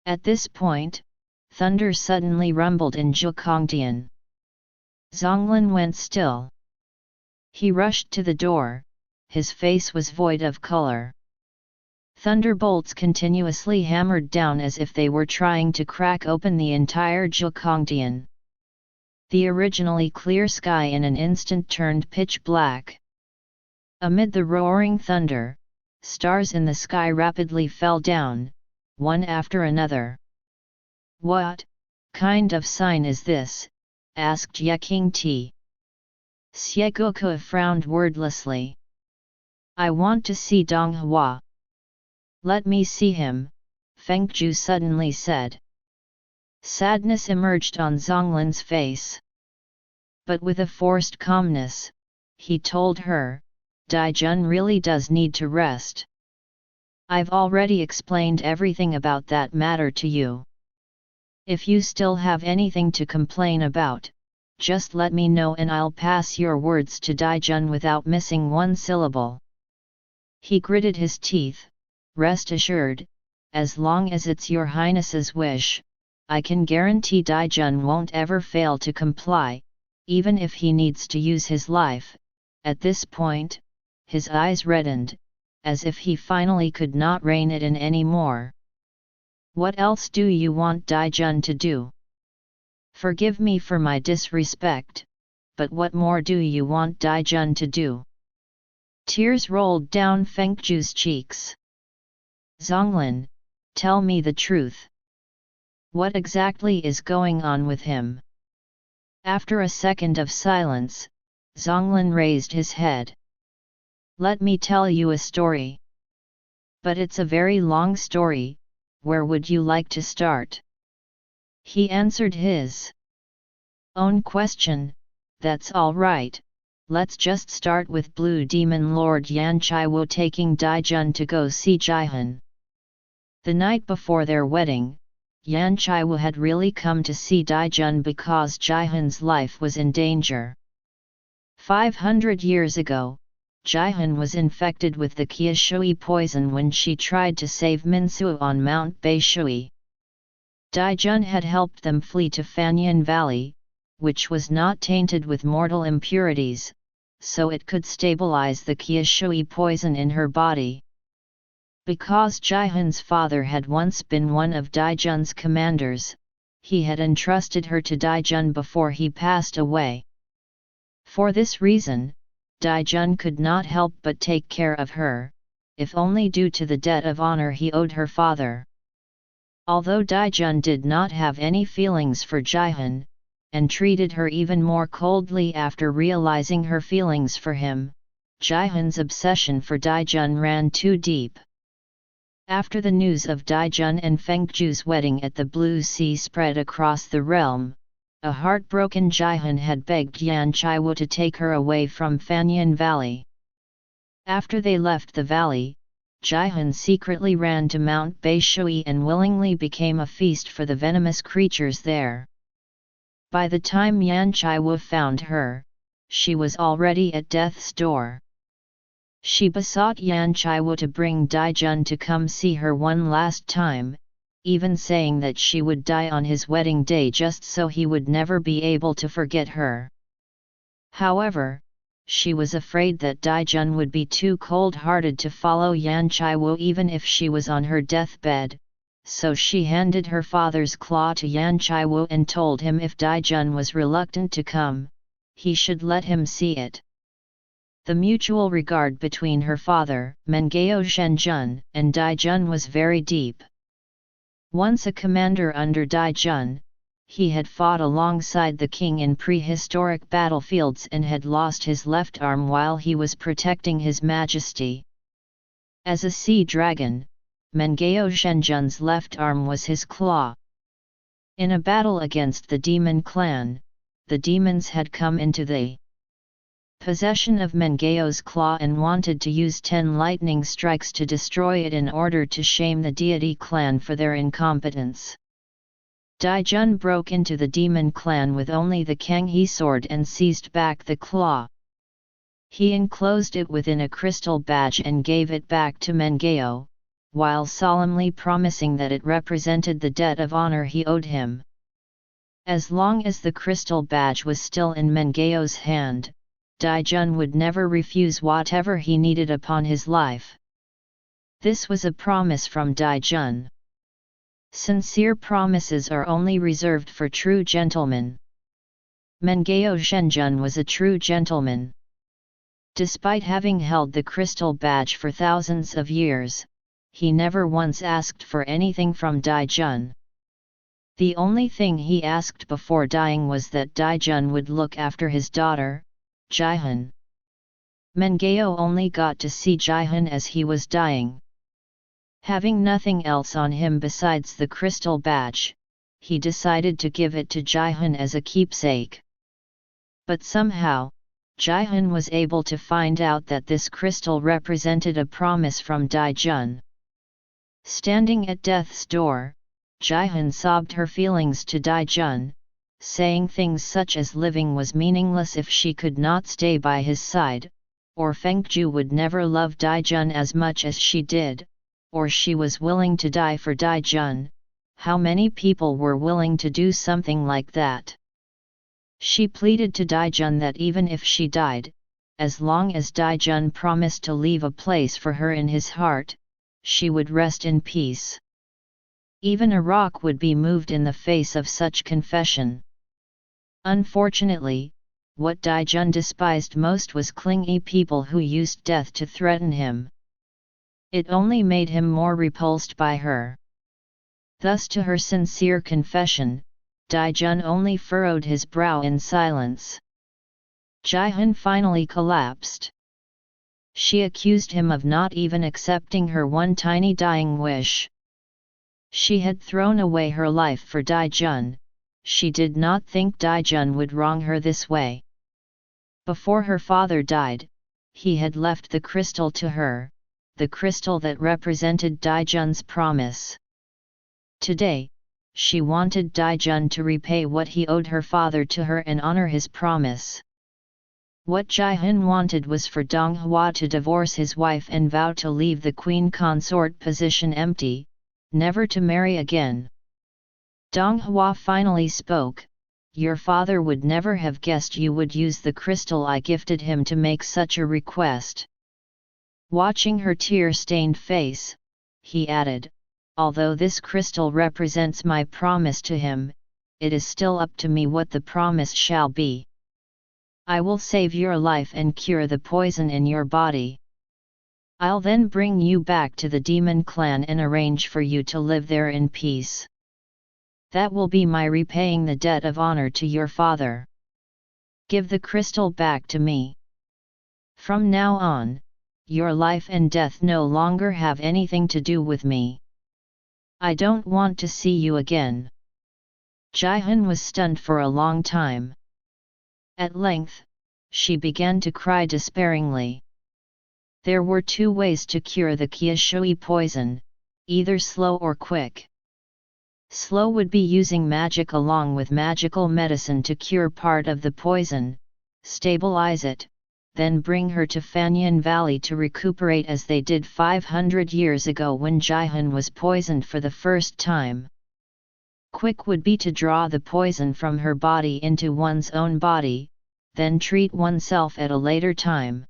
At this point, thunder suddenly rumbled in Zhuangdian. Zonglin went still. He rushed to the door, his face was void of color. Thunderbolts continuously hammered down as if they were trying to crack open the entire Zhuangdian. The originally clear sky in an instant turned pitch black. Amid the roaring thunder, stars in the sky rapidly fell down, one after another. "What kind of sign is this?" asked Ye Qingti. Xie frowned wordlessly. "I want to see Donghua." "Let me see him," Feng Joo suddenly said. Sadness emerged on Zonglin's face. But with a forced calmness, he told her, "Daijun really does need to rest. I've already explained everything about that matter to you. If you still have anything to complain about, just let me know and I'll pass your words to Daijun without missing one syllable." He gritted his teeth. "Rest assured, as long as it's your highness's wish, I can guarantee Daijun won't ever fail to comply, even if he needs to use his life." At this point, his eyes reddened, as if he finally could not rein it in anymore. "What else do you want Daijun to do? Forgive me for my disrespect, but what more do you want Daijun to do?" Tears rolled down Feng Joo's cheeks. "Zonglin, tell me the truth. What exactly is going on with him?" After a second of silence, Zonglin raised his head. "Let me tell you a story. But it's a very long story, where would you like to start?" He answered his own question. "That's all right, Let's just start with Blue Demon Lord Yan Chaiwu taking Daijun to go see Jihan. The night before their wedding, Yan Chaiwu had really come to see Daijun because Jihan's life was in danger. 500 years ago, Jihan was infected with the Qiushui poison when she tried to save Minsu on Mount Beishui. Daijun had helped them flee to Fanyan Valley, which was not tainted with mortal impurities, so it could stabilize the Qiushui poison in her body. Because Jihan's father had once been one of Daijun's commanders, he had entrusted her to Daijun before he passed away. For this reason, Daijun could not help but take care of her, if only due to the debt of honor he owed her father. Although Daijun did not have any feelings for Jihan, and treated her even more coldly after realizing her feelings for him, Jihan's obsession for Daijun ran too deep. After the news of Daijun and Feng Joo's wedding at the Blue Sea spread across the realm, a heartbroken Jihan had begged Yan Chaiwu to take her away from Fanyan Valley. After they left the valley, Jihan secretly ran to Mount Beishui and willingly became a feast for the venomous creatures there. By the time Yan Chaiwu found her, she was already at death's door. She besought Yan Chaiwu to bring Daijun to come see her one last time, even saying that she would die on his wedding day just so he would never be able to forget her. However, she was afraid that Daijun would be too cold-hearted to follow Yan Chaiwu even if she was on her deathbed, so she handed her father's claw to Yan Chaiwu and told him if Daijun was reluctant to come, he should let him see it. The mutual regard between her father, Mengao Shenjun, and Daijun was very deep. Once a commander under Daijun, he had fought alongside the king in prehistoric battlefields and had lost his left arm while he was protecting his majesty. As a sea dragon, Mengao Shenjun's left arm was his claw. In a battle against the demon clan, the demons had come into the possession of Mengao's claw and wanted to use 10 lightning strikes to destroy it in order to shame the deity clan for their incompetence. Daijun broke into the demon clan with only the Kanghe sword and seized back the claw. He enclosed it within a crystal badge and gave it back to Mengao, while solemnly promising that it represented the debt of honor he owed him. As long as the crystal badge was still in Mengao's hand, Daijun would never refuse whatever he needed upon his life. This was a promise from Daijun. Sincere promises are only reserved for true gentlemen. Mengao Shenjun was a true gentleman. Despite having held the crystal badge for thousands of years, he never once asked for anything from Daijun. The only thing he asked before dying was that Daijun would look after his daughter, Jihan. Mengao only got to see Jihan as he was dying. Having nothing else on him besides the crystal badge, he decided to give it to Jihan as a keepsake. But somehow, Jihan was able to find out that this crystal represented a promise from Daijun. Standing at death's door, Jihan sobbed her feelings to Daijun, saying things such as living was meaningless if she could not stay by his side, or Feng Joo would never love Daijun as much as she did, or she was willing to die for Daijun. How many people were willing to do something like that? She pleaded to Daijun that even if she died, as long as Daijun promised to leave a place for her in his heart, she would rest in peace. Even a rock would be moved in the face of such confession. Unfortunately, what Daijun despised most was clingy people who used death to threaten him. It only made him more repulsed by her. Thus to her sincere confession, Daijun only furrowed his brow in silence. Jihan finally collapsed. She accused him of not even accepting her one tiny dying wish. She had thrown away her life for Daijun. She did not think Daijun would wrong her this way. Before her father died, he had left the crystal to her, the crystal that represented Daijun's promise. Today, she wanted Daijun to repay what he owed her father to her and honor his promise. What Jihan wanted was for Donghua to divorce his wife and vow to leave the queen consort position empty, never to marry again. Donghua finally spoke, "Your father would never have guessed you would use the crystal I gifted him to make such a request." Watching her tear-stained face, he added, "Although this crystal represents my promise to him, it is still up to me what the promise shall be. I will save your life and cure the poison in your body. I'll then bring you back to the demon clan and arrange for you to live there in peace. That will be my repaying the debt of honor to your father. Give the crystal back to me. From now on, your life and death no longer have anything to do with me. I don't want to see you again." Jihan was stunned for a long time. At length, she began to cry despairingly. There were two ways to cure the Qiushui poison, either slow or quick. Slow would be using magic along with magical medicine to cure part of the poison, stabilize it, then bring her to Fanyan Valley to recuperate as they did 500 years ago when Jihan was poisoned for the first time. Quick would be to draw the poison from her body into one's own body, then treat oneself at a later time.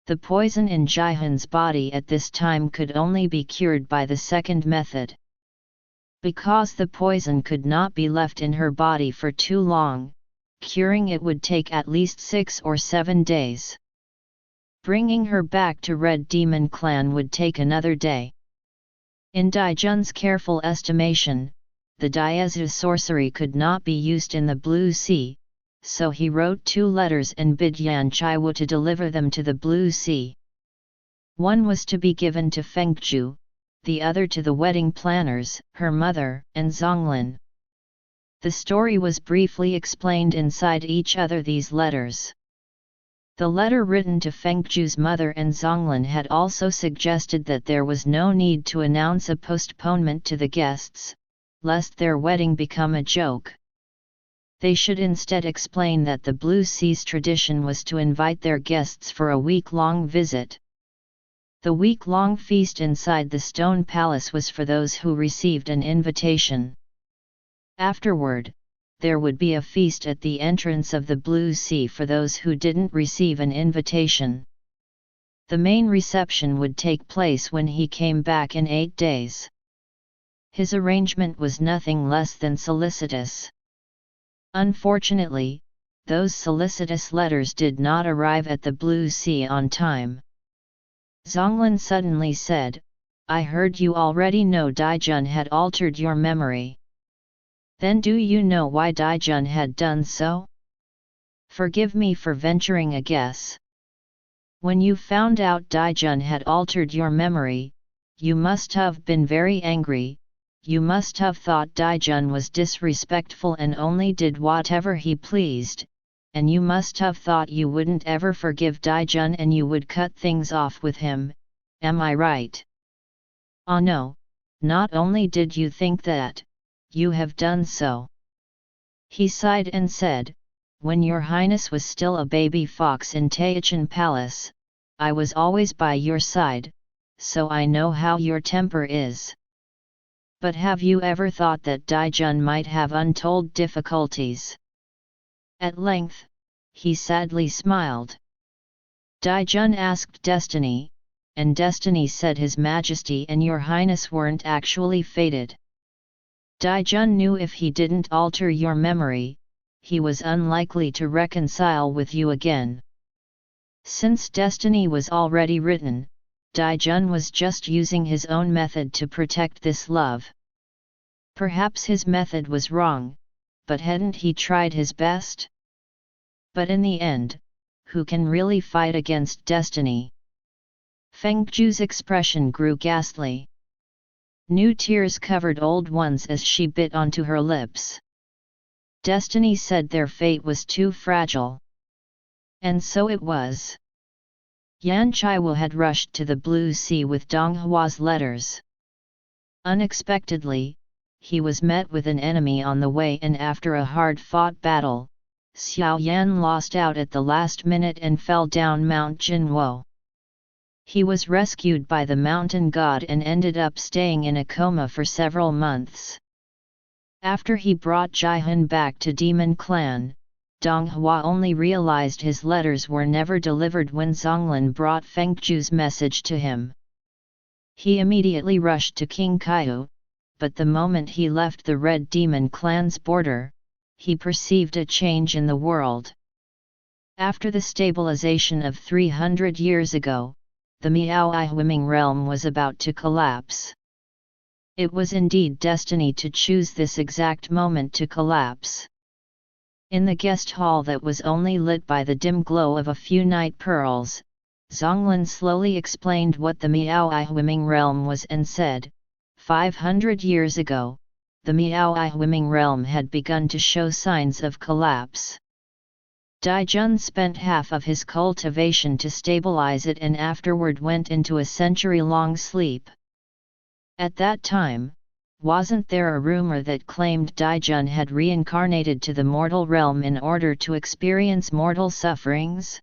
The poison in Jihan's body at this time could only be cured by the second method. Because the poison could not be left in her body for too long, curing it would take at least 6 or 7 days. Bringing her back to Red Demon Clan would take another day. In Daijun's careful estimation, the Daezu sorcery could not be used in the Blue Sea, so he wrote 2 letters and bid Yan Chaiwu to deliver them to the Blue Sea. One was to be given to Feng Joo, the other to the wedding planners, her mother, and Zonglin. The story was briefly explained inside each other these letters. The letter written to Feng Joo's mother and Zonglin had also suggested that there was no need to announce a postponement to the guests, lest their wedding become a joke. They should instead explain that the Blue Sea's tradition was to invite their guests for a week-long visit. The week-long feast inside the stone palace was for those who received an invitation. Afterward, there would be a feast at the entrance of the Blue Sea for those who didn't receive an invitation. The main reception would take place when he came back in 8 days. His arrangement was nothing less than solicitous. Unfortunately, those solicitous letters did not arrive at the Blue Sea on time. Zonglin suddenly said, "I heard you already know Daijun had altered your memory. Then do you know why Daijun had done so? Forgive me for venturing a guess. When you found out Daijun had altered your memory, you must have been very angry. You must have thought Daijun was disrespectful and only did whatever he pleased, and you must have thought you wouldn't ever forgive Daijun and you would cut things off with him, am I right? Ah no, not only did you think that, you have done so." He sighed and said, "When your highness was still a baby fox in Taichan Palace, I was always by your side, so I know how your temper is. But have you ever thought that Daijun might have untold difficulties?" At length, he sadly smiled. Daijun asked Destiny, and Destiny said His Majesty and Your Highness weren't actually fated. Daijun knew if he didn't alter your memory, he was unlikely to reconcile with you again. Since destiny was already written, Daijun was just using his own method to protect this love. Perhaps his method was wrong, but hadn't he tried his best? But in the end, who can really fight against destiny? Feng Ju's expression grew ghastly. New tears covered old ones as she bit onto her lips. Destiny said their fate was too fragile. And so it was. Yan Chaiwu had rushed to the Blue Sea with Donghua's letters. Unexpectedly, he was met with an enemy on the way, and after a hard-fought battle, Xiao Yan lost out at the last minute and fell down Mount Jinwo. He was rescued by the mountain god and ended up staying in a coma for several months. After he brought Jihan back to Demon Clan, Donghua only realized his letters were never delivered when Zonglin brought Feng Joo's message to him. He immediately rushed to King Kaiu, but the moment he left the Red Demon Clan's border, he perceived a change in the world. After the stabilization of 300 years ago, the Miao Ihwiming realm was about to collapse. It was indeed destiny to choose this exact moment to collapse. In the guest hall that was only lit by the dim glow of a few night pearls, Zonglin slowly explained what the Miao Ihwiming realm was and said, 500 years ago, the Miao Ihwiming realm had begun to show signs of collapse. Daijun spent half of his cultivation to stabilize it and afterward went into a century-long sleep. At that time, wasn't there a rumor that claimed Daijun had reincarnated to the mortal realm in order to experience mortal sufferings?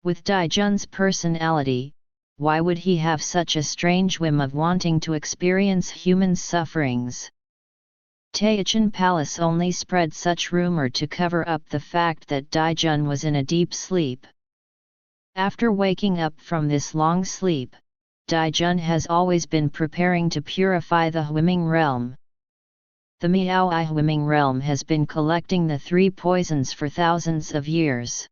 With Daijun's personality, why would he have such a strange whim of wanting to experience human sufferings? Taichan Palace only spread such rumor to cover up the fact that Daijun was in a deep sleep. After waking up from this long sleep, Daijun has always been preparing to purify the Hwiming realm. The Miao Ihwiming realm has been collecting the three poisons for thousands of years.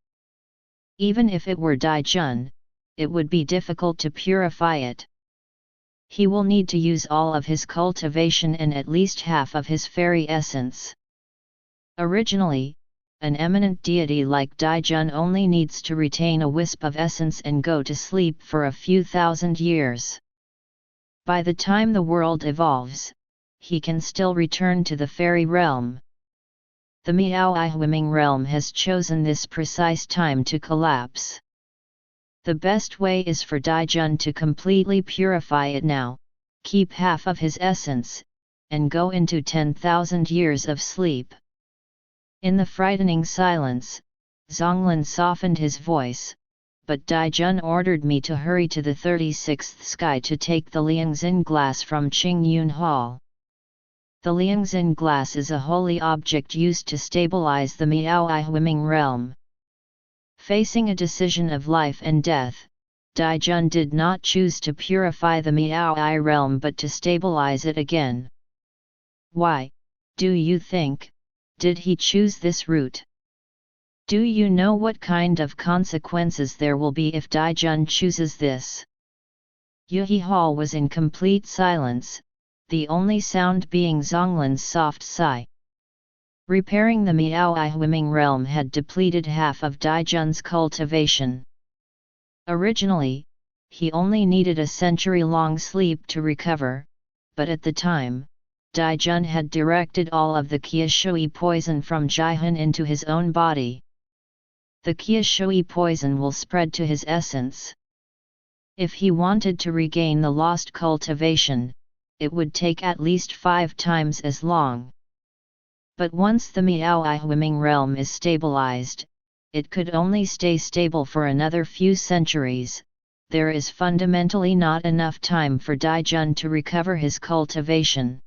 Even if it were Daijun, it would be difficult to purify it. He will need to use all of his cultivation and at least half of his fairy essence. Originally, an eminent deity like Daijun only needs to retain a wisp of essence and go to sleep for a few thousand years. By the time the world evolves, he can still return to the fairy realm. The Miao Ihwiming realm has chosen this precise time to collapse. The best way is for Daijun to completely purify it now, keep half of his essence, and go into 10,000 years of sleep. In the frightening silence, Zonglin softened his voice, but Daijun ordered me to hurry to the 36th sky to take the Liangxin glass from Qingyun Hall. The Liangxin glass is a holy object used to stabilize the Miao Ihwiming realm. Facing a decision of life and death, Daijun did not choose to purify the Miao I realm but to stabilize it again. Why, do you think, did he choose this route? Do you know what kind of consequences there will be if Daijun chooses this? Yuhi Hall was in complete silence, the only sound being Zonglin's soft sigh. Repairing the Miao Ihwiming realm had depleted half of Daijun's cultivation. Originally, he only needed a century-long sleep to recover, but at the time, Daijun had directed all of the Qiushui poison from Jihan into his own body. The Qiushui poison will spread to his essence. If he wanted to regain the lost cultivation, it would take at least 5 times as long. But once the Miao Ihwiming realm is stabilized, it could only stay stable for another few centuries. There is fundamentally not enough time for Daijun to recover his cultivation.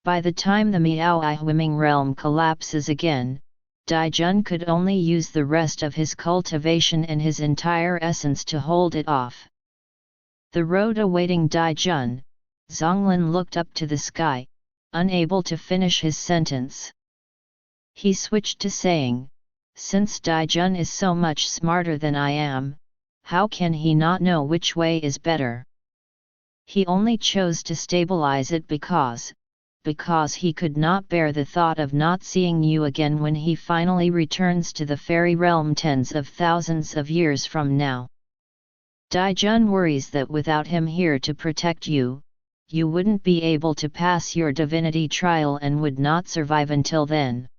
By the time the Miao Ihwiming realm collapses again, Daijun could only use the rest of his cultivation and his entire essence to hold it off. The road awaiting Daijun, Zonglin looked up to the sky, unable to finish his sentence. He switched to saying, since Daijun is so much smarter than I am, how can he not know which way is better? He only chose to stabilize it because he could not bear the thought of not seeing you again when he finally returns to the fairy realm tens of thousands of years from now. Daijun worries that without him here to protect you, you wouldn't be able to pass your divinity trial and would not survive until then.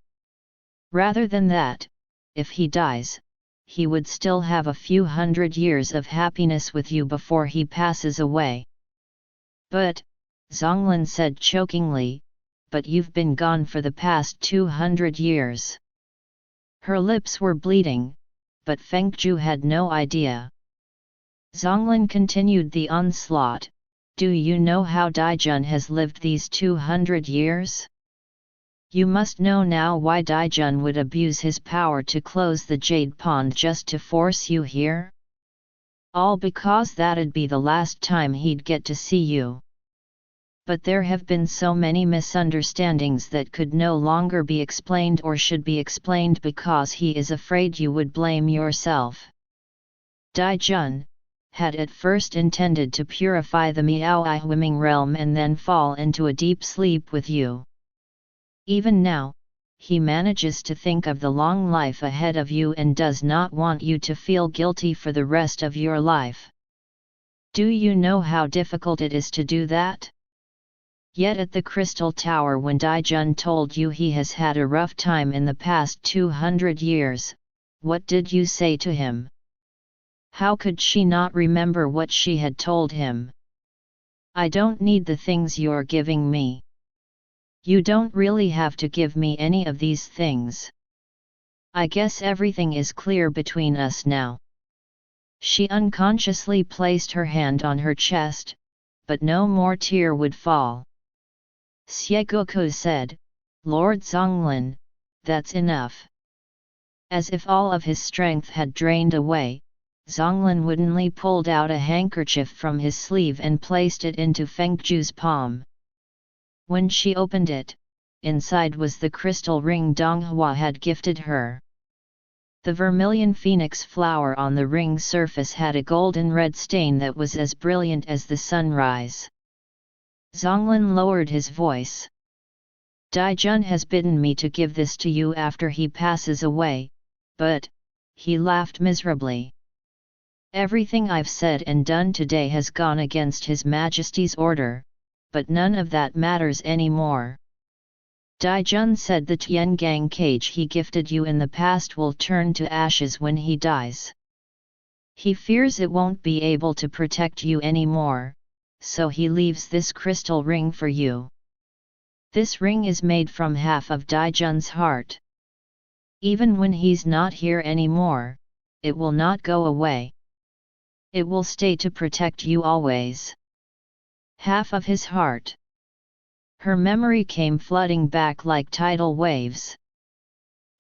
Rather than that, if he dies, he would still have a few hundred years of happiness with you before he passes away. But, Zonglin said chokingly, but you've been gone for the past 200 years. Her lips were bleeding, but Feng Joo had no idea. Zonglin continued the onslaught. Do you know how Daijun has lived these 200 years? You must know now why Daijun would abuse his power to close the Jade Pond just to force you here? All because that'd be the last time he'd get to see you. But there have been so many misunderstandings that could no longer be explained or should be explained because he is afraid you would blame yourself. Daijun had at first intended to purify the Miao Swimming realm and then fall into a deep sleep with you. Even now, he manages to think of the long life ahead of you and does not want you to feel guilty for the rest of your life. Do you know how difficult it is to do that? Yet at the Crystal Tower, when Daijun told you he has had a rough time in the past 200 years, what did you say to him? How could she not remember what she had told him? I don't need the things you're giving me. You don't really have to give me any of these things. I guess everything is clear between us now. She unconsciously placed her hand on her chest, but no more tear would fall. Xieguku said, Lord Zonglin, that's enough. As if all of his strength had drained away, Zonglin woodenly pulled out a handkerchief from his sleeve and placed it into Feng Joo's palm. When she opened it, inside was the crystal ring Donghua had gifted her. The vermilion phoenix flower on the ring's surface had a golden red stain that was as brilliant as the sunrise. Zonglin lowered his voice. Daijun has bidden me to give this to you after he passes away, but, he laughed miserably. Everything I've said and done today has gone against His Majesty's order, but none of that matters anymore. Daijun said the Tiangang cage he gifted you in the past will turn to ashes when he dies. He fears it won't be able to protect you anymore, so he leaves this crystal ring for you. This ring is made from half of Daijun's heart. Even when he's not here anymore, it will not go away. It will stay to protect you always. Half of his heart. Her memory came flooding back like tidal waves.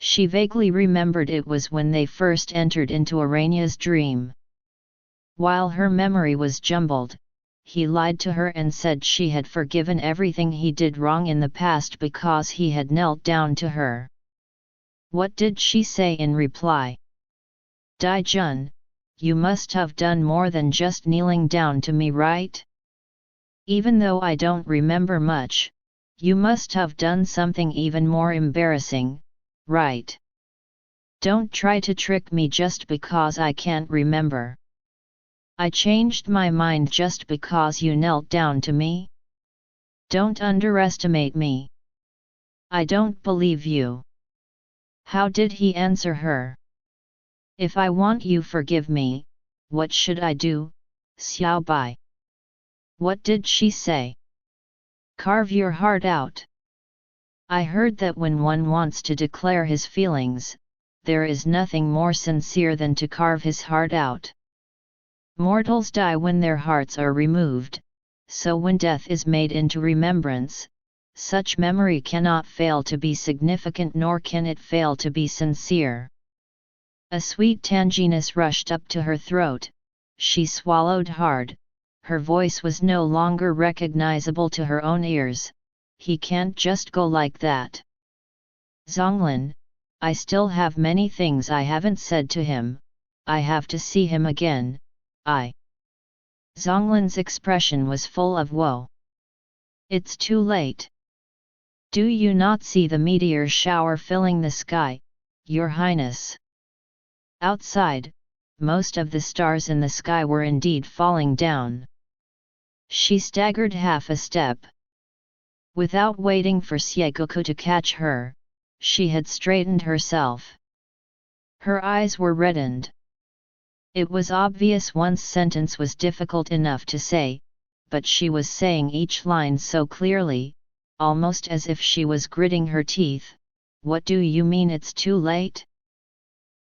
She vaguely remembered it was when they first entered into Aranya's dream. While her memory was jumbled, he lied to her and said she had forgiven everything he did wrong in the past because he had knelt down to her. What did she say in reply? Daijun, you must have done more than just kneeling down to me, right? Even though I don't remember much, you must have done something even more embarrassing, right? Don't try to trick me just because I can't remember. I changed my mind just because you knelt down to me? Don't underestimate me. I don't believe you. How did he answer her? If I want you forgive me, what should I do, Xiao Bai? What did she say? Carve your heart out. I heard that when one wants to declare his feelings, there is nothing more sincere than to carve his heart out. Mortals die when their hearts are removed, so when death is made into remembrance, such memory cannot fail to be significant nor can it fail to be sincere. A sweet tanginess rushed up to her throat, she swallowed hard, her voice was no longer recognizable to her own ears. He can't just go like that. Zonglin, I still have many things I haven't said to him, I have to see him again, Zonglin's expression was full of woe. It's too late. Do you not see the meteor shower filling the sky, Your Highness? Outside, most of the stars in the sky were indeed falling down. She staggered half a step. Without waiting for Xieguku to catch her, she had straightened herself. Her eyes were reddened. It was obvious one's sentence was difficult enough to say, but she was saying each line so clearly, almost as if she was gritting her teeth. What do you mean it's too late?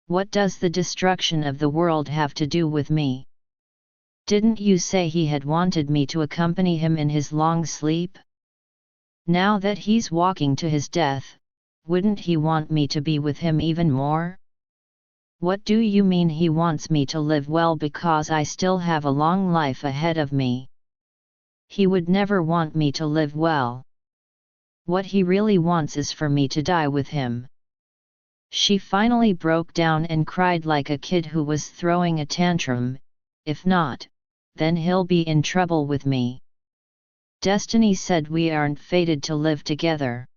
What does the destruction of the world have to do with me? Didn't you say he had wanted me to accompany him in his long sleep? Now that he's walking to his death, wouldn't he want me to be with him even more? What do you mean he wants me to live well because I still have a long life ahead of me? He would never want me to live well. What he really wants is for me to die with him. She finally broke down and cried like a kid who was throwing a tantrum. If not, then he'll be in trouble with me. Destiny said we aren't fated to live together.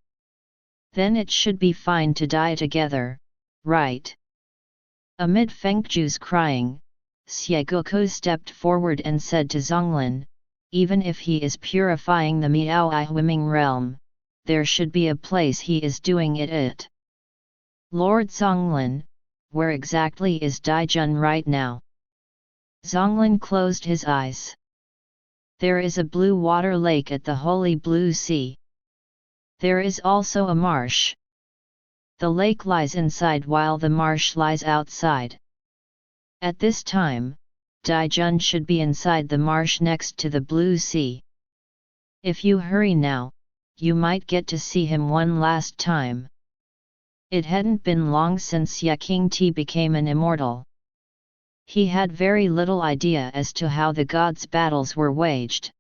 Then it should be fine to die together, right? Amid Feng Joo's crying, Xie stepped forward and said to Zonglin, even if he is purifying the Miao Huiming realm, there should be a place he is doing it at. Lord Zonglin, where exactly is Daijun right now? Zonglin closed his eyes. There is a blue water lake at the Holy Blue Sea. There is also a marsh. The lake lies inside while the marsh lies outside. At this time, Daijun should be inside the marsh next to the Blue Sea. If you hurry now, you might get to see him one last time. It hadn't been long since Qingti became an immortal. He had very little idea as to how the gods' battles were waged.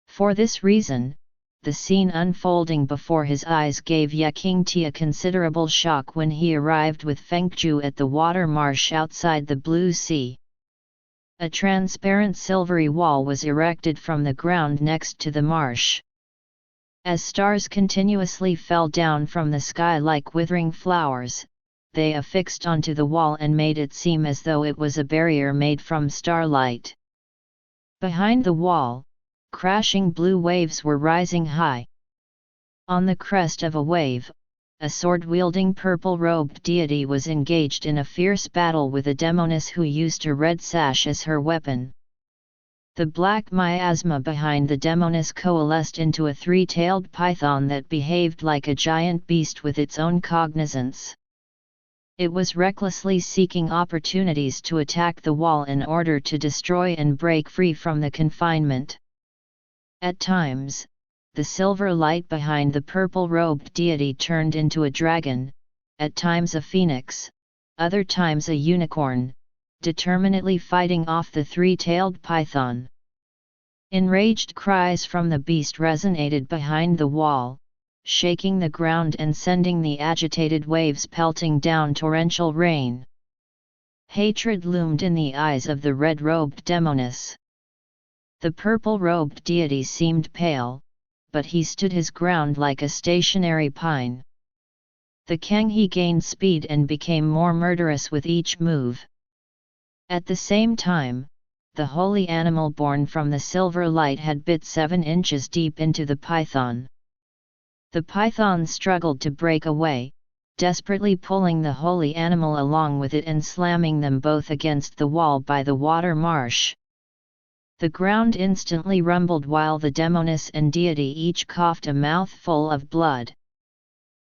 For this reason, the scene unfolding before his eyes gave Qingti a considerable shock when he arrived with Feng Joo at the water marsh outside the Blue Sea. A transparent silvery wall was erected from the ground next to the marsh. As stars continuously fell down from the sky like withering flowers, they affixed onto the wall and made it seem as though it was a barrier made from starlight. Behind the wall, crashing blue waves were rising high. On the crest of a wave, a sword-wielding purple-robed deity was engaged in a fierce battle with a demoness who used a red sash as her weapon. The black miasma behind the demoness coalesced into a three-tailed python that behaved like a giant beast with its own cognizance. It was recklessly seeking opportunities to attack the wall in order to destroy and break free from the confinement. At times, the silver light behind the purple-robed deity turned into a dragon, at times a phoenix, other times a unicorn, determinedly fighting off the three-tailed python. Enraged cries from the beast resonated behind the wall, shaking the ground and sending the agitated waves pelting down torrential rain. Hatred loomed in the eyes of the red-robed demoness. The purple-robed deity seemed pale, but he stood his ground like a stationary pine. The Kanghe gained speed and became more murderous with each move. At the same time, the holy animal born from the silver light had bit 7 inches deep into the python. The python struggled to break away, desperately pulling the holy animal along with it and slamming them both against the wall by the water marsh. The ground instantly rumbled while the demoness and deity each coughed a mouthful of blood.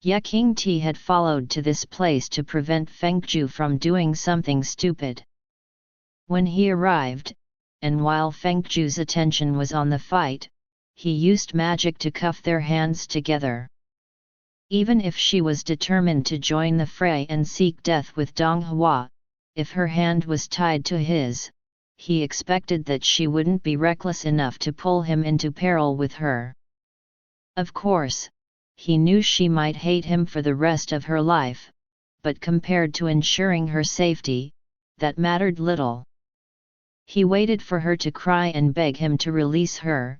Qingti had followed to this place to prevent Feng Joo from doing something stupid. When he arrived, and while Feng Joo's attention was on the fight, he used magic to cuff their hands together. Even if she was determined to join the fray and seek death with Donghua, if her hand was tied to his, he expected that she wouldn't be reckless enough to pull him into peril with her. Of course, he knew she might hate him for the rest of her life, but compared to ensuring her safety, that mattered little. He waited for her to cry and beg him to release her,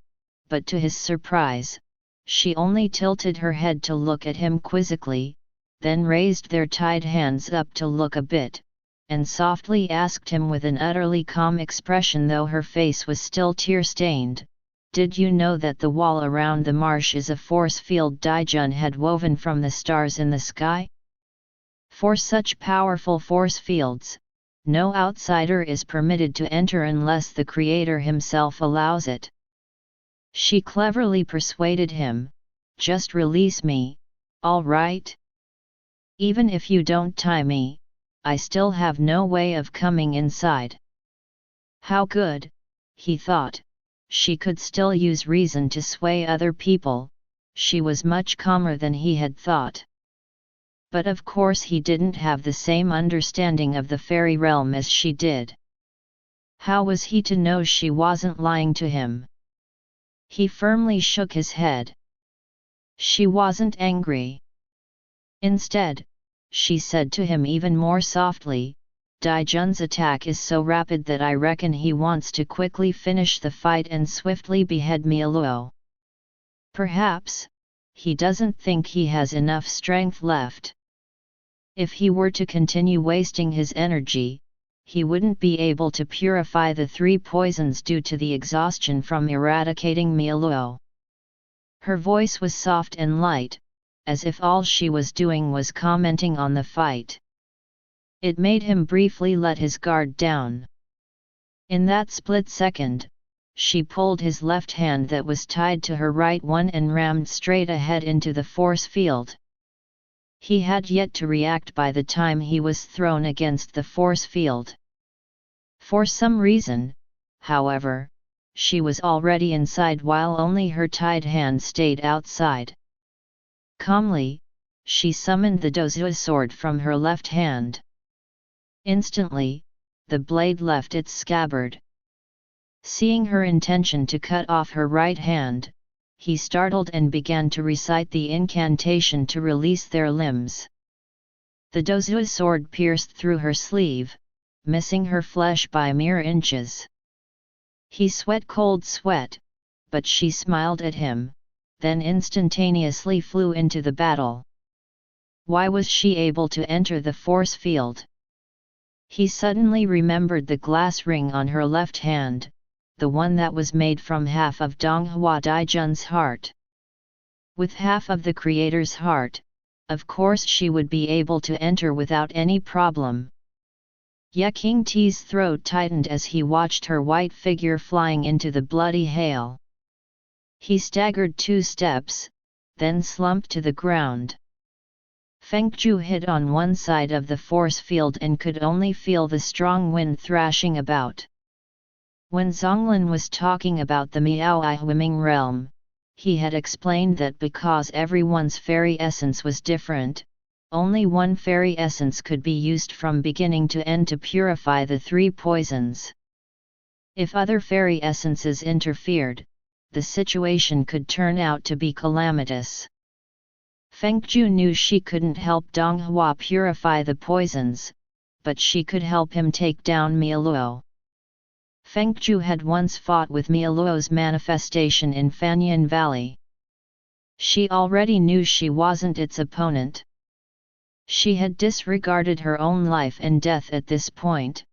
but to his surprise, she only tilted her head to look at him quizzically, then raised their tied hands up to look a bit, and softly asked him with an utterly calm expression though her face was still tear-stained, "Did you know that the wall around the marsh is a force field Daijun had woven from the stars in the sky?" For such powerful force fields, no outsider is permitted to enter unless the creator himself allows it. She cleverly persuaded him, "Just release me, all right? Even if you don't tie me, I still have no way of coming inside." How good, he thought, she could still use reason to sway other people. She was much calmer than he had thought. But of course he didn't have the same understanding of the fairy realm as she did. How was he to know she wasn't lying to him? He firmly shook his head. She wasn't angry. Instead, she said to him even more softly, "Dai Jun's attack is so rapid that I reckon he wants to quickly finish the fight and swiftly behead Mialuo. Perhaps, he doesn't think he has enough strength left. If he were to continue wasting his energy, he wouldn't be able to purify the 3 poisons due to the exhaustion from eradicating Mialuo." Her voice was soft and light, as if all she was doing was commenting on the fight. It made him briefly let his guard down. In that split second, she pulled his left hand that was tied to her right one and rammed straight ahead into the force field. He had yet to react by the time he was thrown against the force field. For some reason, however, she was already inside while only her tied hand stayed outside. Calmly, she summoned the Donghua sword from her left hand. Instantly, the blade left its scabbard. Seeing her intention to cut off her right hand, he startled and began to recite the incantation to release their limbs. The Donghua sword pierced through her sleeve, missing her flesh by mere inches. He sweat cold sweat, but she smiled at him, then instantaneously flew into the battle. Why was she able to enter the force field? He suddenly remembered the glass ring on her left hand, the one that was made from half of Donghua Daijun's heart. With half of the creator's heart, of course she would be able to enter without any problem. Ye King T's throat tightened as he watched her white figure flying into the bloody hail. He staggered 2 steps, then slumped to the ground. Feng Joo hid on one side of the force field and could only feel the strong wind thrashing about. When Zonglin was talking about the Miaoi Huiming realm, he had explained that because everyone's fairy essence was different, only one fairy essence could be used from beginning to end to purify the 3 poisons. If other fairy essences interfered, the situation could turn out to be calamitous. Feng Joo knew she couldn't help Donghua purify the poisons, but she could help him take down Mialuo. Feng Joo had once fought with Mialuo's manifestation in Fanyan Valley. She already knew she wasn't its opponent. She had disregarded her own life and death at this point,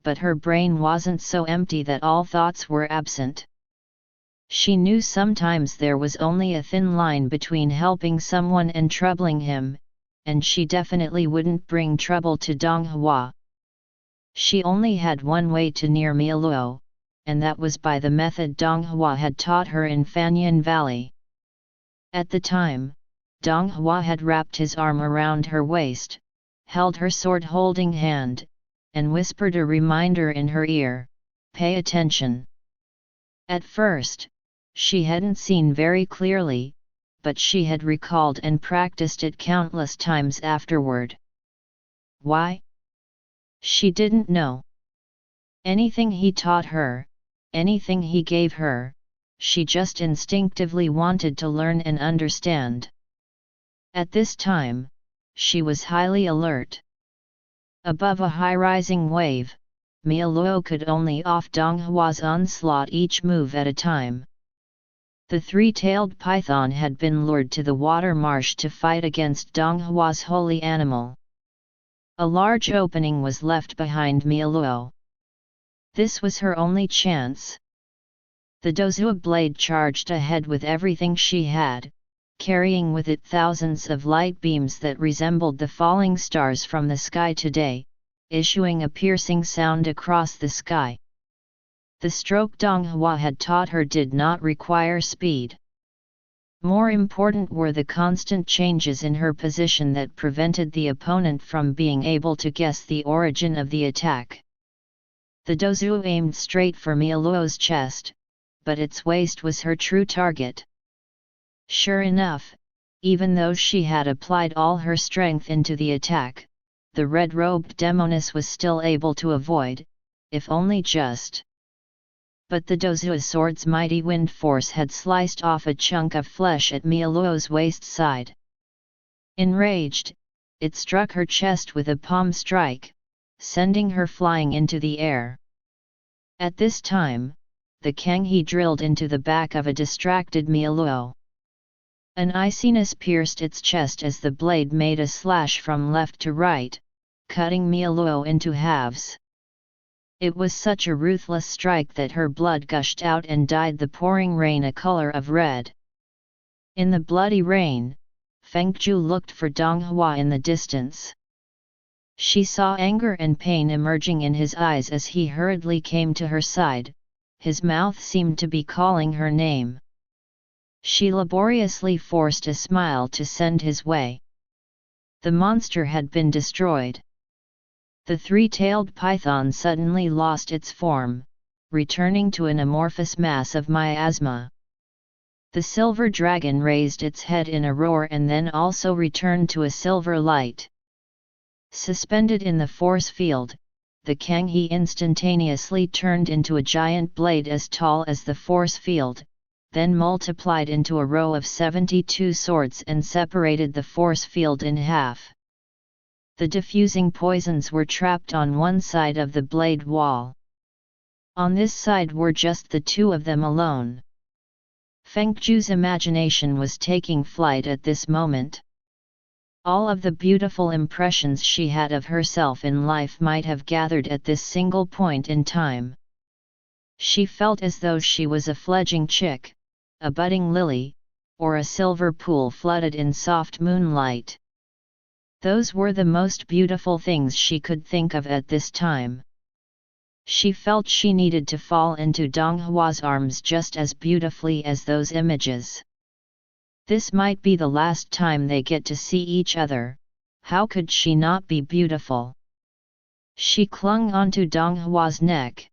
but her brain wasn't so empty that all thoughts were absent. She knew sometimes there was only a thin line between helping someone and troubling him, and she definitely wouldn't bring trouble to Donghua. She only had one way to near Mialuo, and that was by the method Donghua had taught her in Fanyan Valley. At the time, Donghua had wrapped his arm around her waist, held her sword-holding hand, and whispered a reminder in her ear, "Pay attention." At first, she hadn't seen very clearly, but she had recalled and practiced it countless times afterward. Why? She didn't know. Anything he taught her, anything he gave her, she just instinctively wanted to learn and understand. At this time, she was highly alert. Above a high-rising wave, Mialuo could only off Donghua's onslaught each move at a time. The 3-tailed python had been lured to the water marsh to fight against Donghua's holy animal. A large opening was left behind Mialuo. This was her only chance. The Donghua blade charged ahead with everything she had, carrying with it thousands of light beams that resembled the falling stars from the sky today, issuing a piercing sound across the sky. The stroke Donghua had taught her did not require speed. More important were the constant changes in her position that prevented the opponent from being able to guess the origin of the attack. The dozu aimed straight for Mialuo's chest, but its waist was her true target. Sure enough, even though she had applied all her strength into the attack, the red-robed demoness was still able to avoid, if only just. But the dozu's sword's mighty wind force had sliced off a chunk of flesh at Mialuo's waist side. Enraged, it struck her chest with a palm strike, sending her flying into the air. At this time, the Kanghe drilled into the back of a distracted Mialuo. An iciness pierced its chest as the blade made a slash from left to right, cutting Mialuo into halves. It was such a ruthless strike that her blood gushed out and dyed the pouring rain a color of red. In the bloody rain, Feng Joo looked for Donghua in the distance. She saw anger and pain emerging in his eyes as he hurriedly came to her side. His mouth seemed to be calling her name. She laboriously forced a smile to send his way. The monster had been destroyed. The three-tailed python suddenly lost its form, returning to an amorphous mass of miasma. The silver dragon raised its head in a roar and then also returned to a silver light. Suspended in the force field, the Kanghe instantaneously turned into a giant blade as tall as the force field, then multiplied into a row of 72 swords and separated the force field in half. The diffusing poisons were trapped on one side of the blade wall. On this side were just the two of them alone. Feng Zhu's imagination was taking flight at this moment. All of the beautiful impressions she had of herself in life might have gathered at this single point in time. She felt as though she was a fledgling chick, a budding lily, or a silver pool flooded in soft moonlight. Those were the most beautiful things she could think of at this time. She felt she needed to fall into Donghua's arms just as beautifully as those images. This might be the last time they get to see each other. How could she not be beautiful? She clung onto Donghua's neck.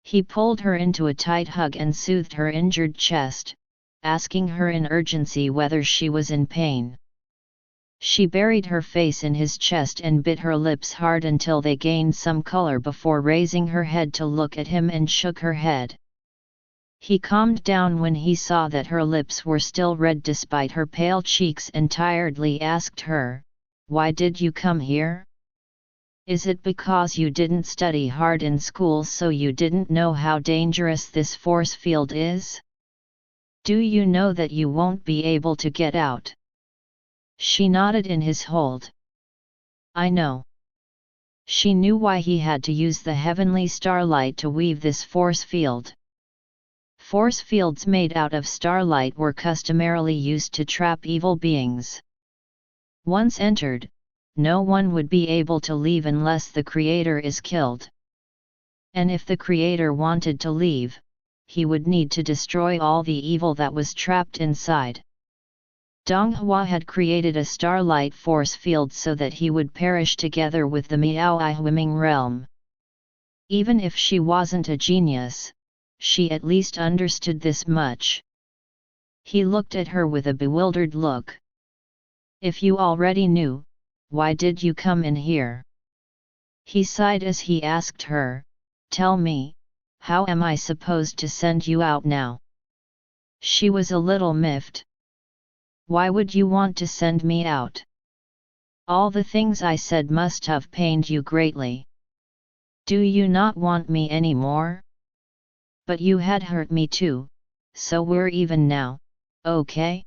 He pulled her into a tight hug and soothed her injured chest, asking her in urgency whether she was in pain. She buried her face in his chest and bit her lips hard until they gained some color before raising her head to look at him and shook her head. He calmed down when he saw that her lips were still red despite her pale cheeks and tiredly asked her, "Why did you come here? Is it because you didn't study hard in school so you didn't know how dangerous this force field is? Do you know that you won't be able to get out?" She nodded in his hold. "I know." She knew why he had to use the heavenly starlight to weave this force field. Force fields made out of starlight were customarily used to trap evil beings. Once entered, no one would be able to leave unless the creator is killed. And if the creator wanted to leave, he would need to destroy all the evil that was trapped inside. Donghua had created a starlight force field so that he would perish together with the Miao-I-Huiming realm. Even if she wasn't a genius, she at least understood this much. He looked at her with a bewildered look. "If you already knew, why did you come in here?" He sighed as he asked her, "Tell me, how am I supposed to send you out now?" She was a little miffed. "Why would you want to send me out? All the things I said must have pained you greatly. Do you not want me anymore? But you had hurt me too, so we're even now, okay?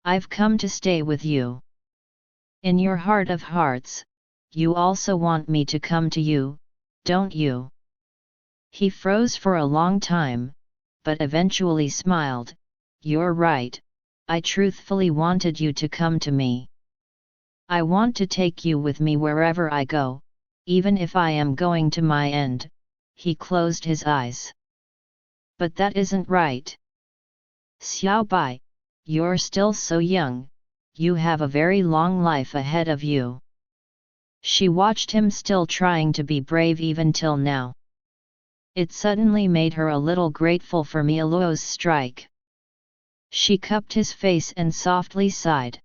I've come to stay with you. In your heart of hearts, you also want me to come to you, don't you?" He froze for a long time, but eventually smiled. "You're right, I truthfully wanted you to come to me. I want to take you with me wherever I go, even if I am going to my end." He closed his eyes. "But that isn't right. Xiao Bai, you're still so young, you have a very long life ahead of you." She watched him still trying to be brave even till now. It suddenly made her a little grateful for Miluo's strike. She cupped his face and softly sighed.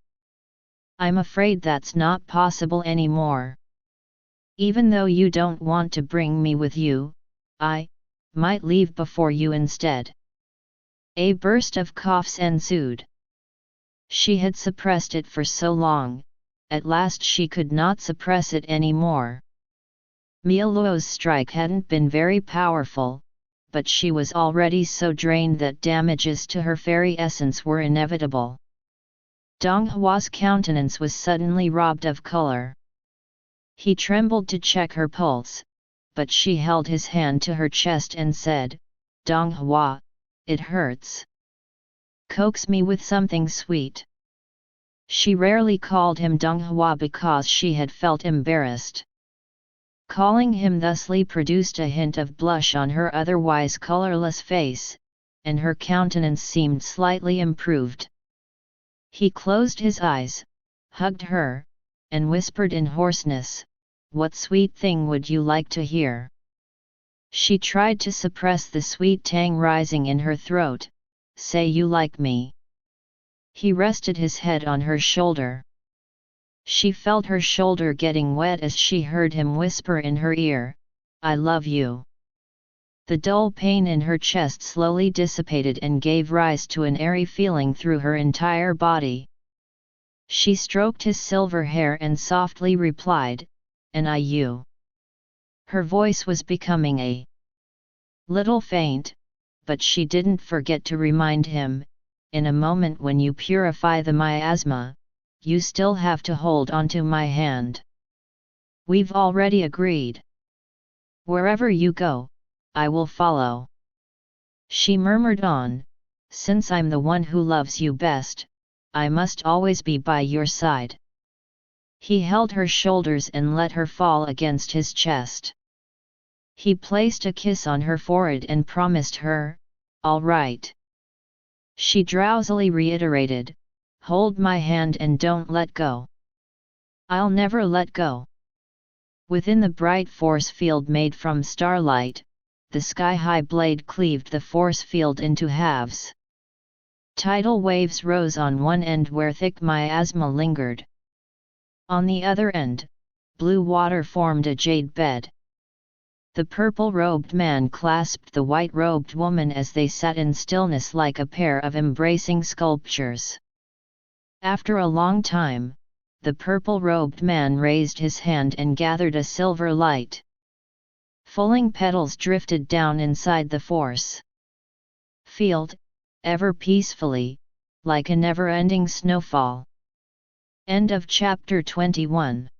"I'm afraid that's not possible anymore. Even though you don't want to bring me with you, I might leave before you instead." A burst of coughs ensued. She had suppressed it for so long, at last she could not suppress it anymore. Miluo's strike hadn't been very powerful, but she was already so drained that damages to her fairy essence were inevitable. Donghua's countenance was suddenly robbed of color. He trembled to check her pulse, but she held his hand to her chest and said, "Donghua, it hurts. Coax me with something sweet." She rarely called him Donghua because she had felt embarrassed. Calling him thusly produced a hint of blush on her otherwise colorless face, and her countenance seemed slightly improved. He closed his eyes, hugged her, and whispered in hoarseness, "What sweet thing would you like to hear?" She tried to suppress the sweet tang rising in her throat. "Say you like me." He rested his head on her shoulder. She felt her shoulder getting wet as she heard him whisper in her ear, "I love you." The dull pain in her chest slowly dissipated and gave rise to an airy feeling through her entire body. She stroked his silver hair and softly replied, "And I you." Her voice was becoming a little faint, but she didn't forget to remind him, "In a moment when you purify the miasma, you still have to hold onto my hand. We've already agreed. Wherever you go, I will follow." She murmured on, "Since I'm the one who loves you best, I must always be by your side." He held her shoulders and let her fall against his chest. He placed a kiss on her forehead and promised her, "All right." She drowsily reiterated, "Hold my hand and don't let go." "I'll never let go." Within the bright force field made from starlight, the sky-high blade cleaved the force field into halves. Tidal waves rose on one end where thick miasma lingered. On the other end, blue water formed a jade bed. The purple-robed man clasped the white-robed woman as they sat in stillness like a pair of embracing sculptures. After a long time, the purple-robed man raised his hand and gathered a silver light. Falling petals drifted down inside the force field, ever peacefully, like a never-ending snowfall. End of chapter 21.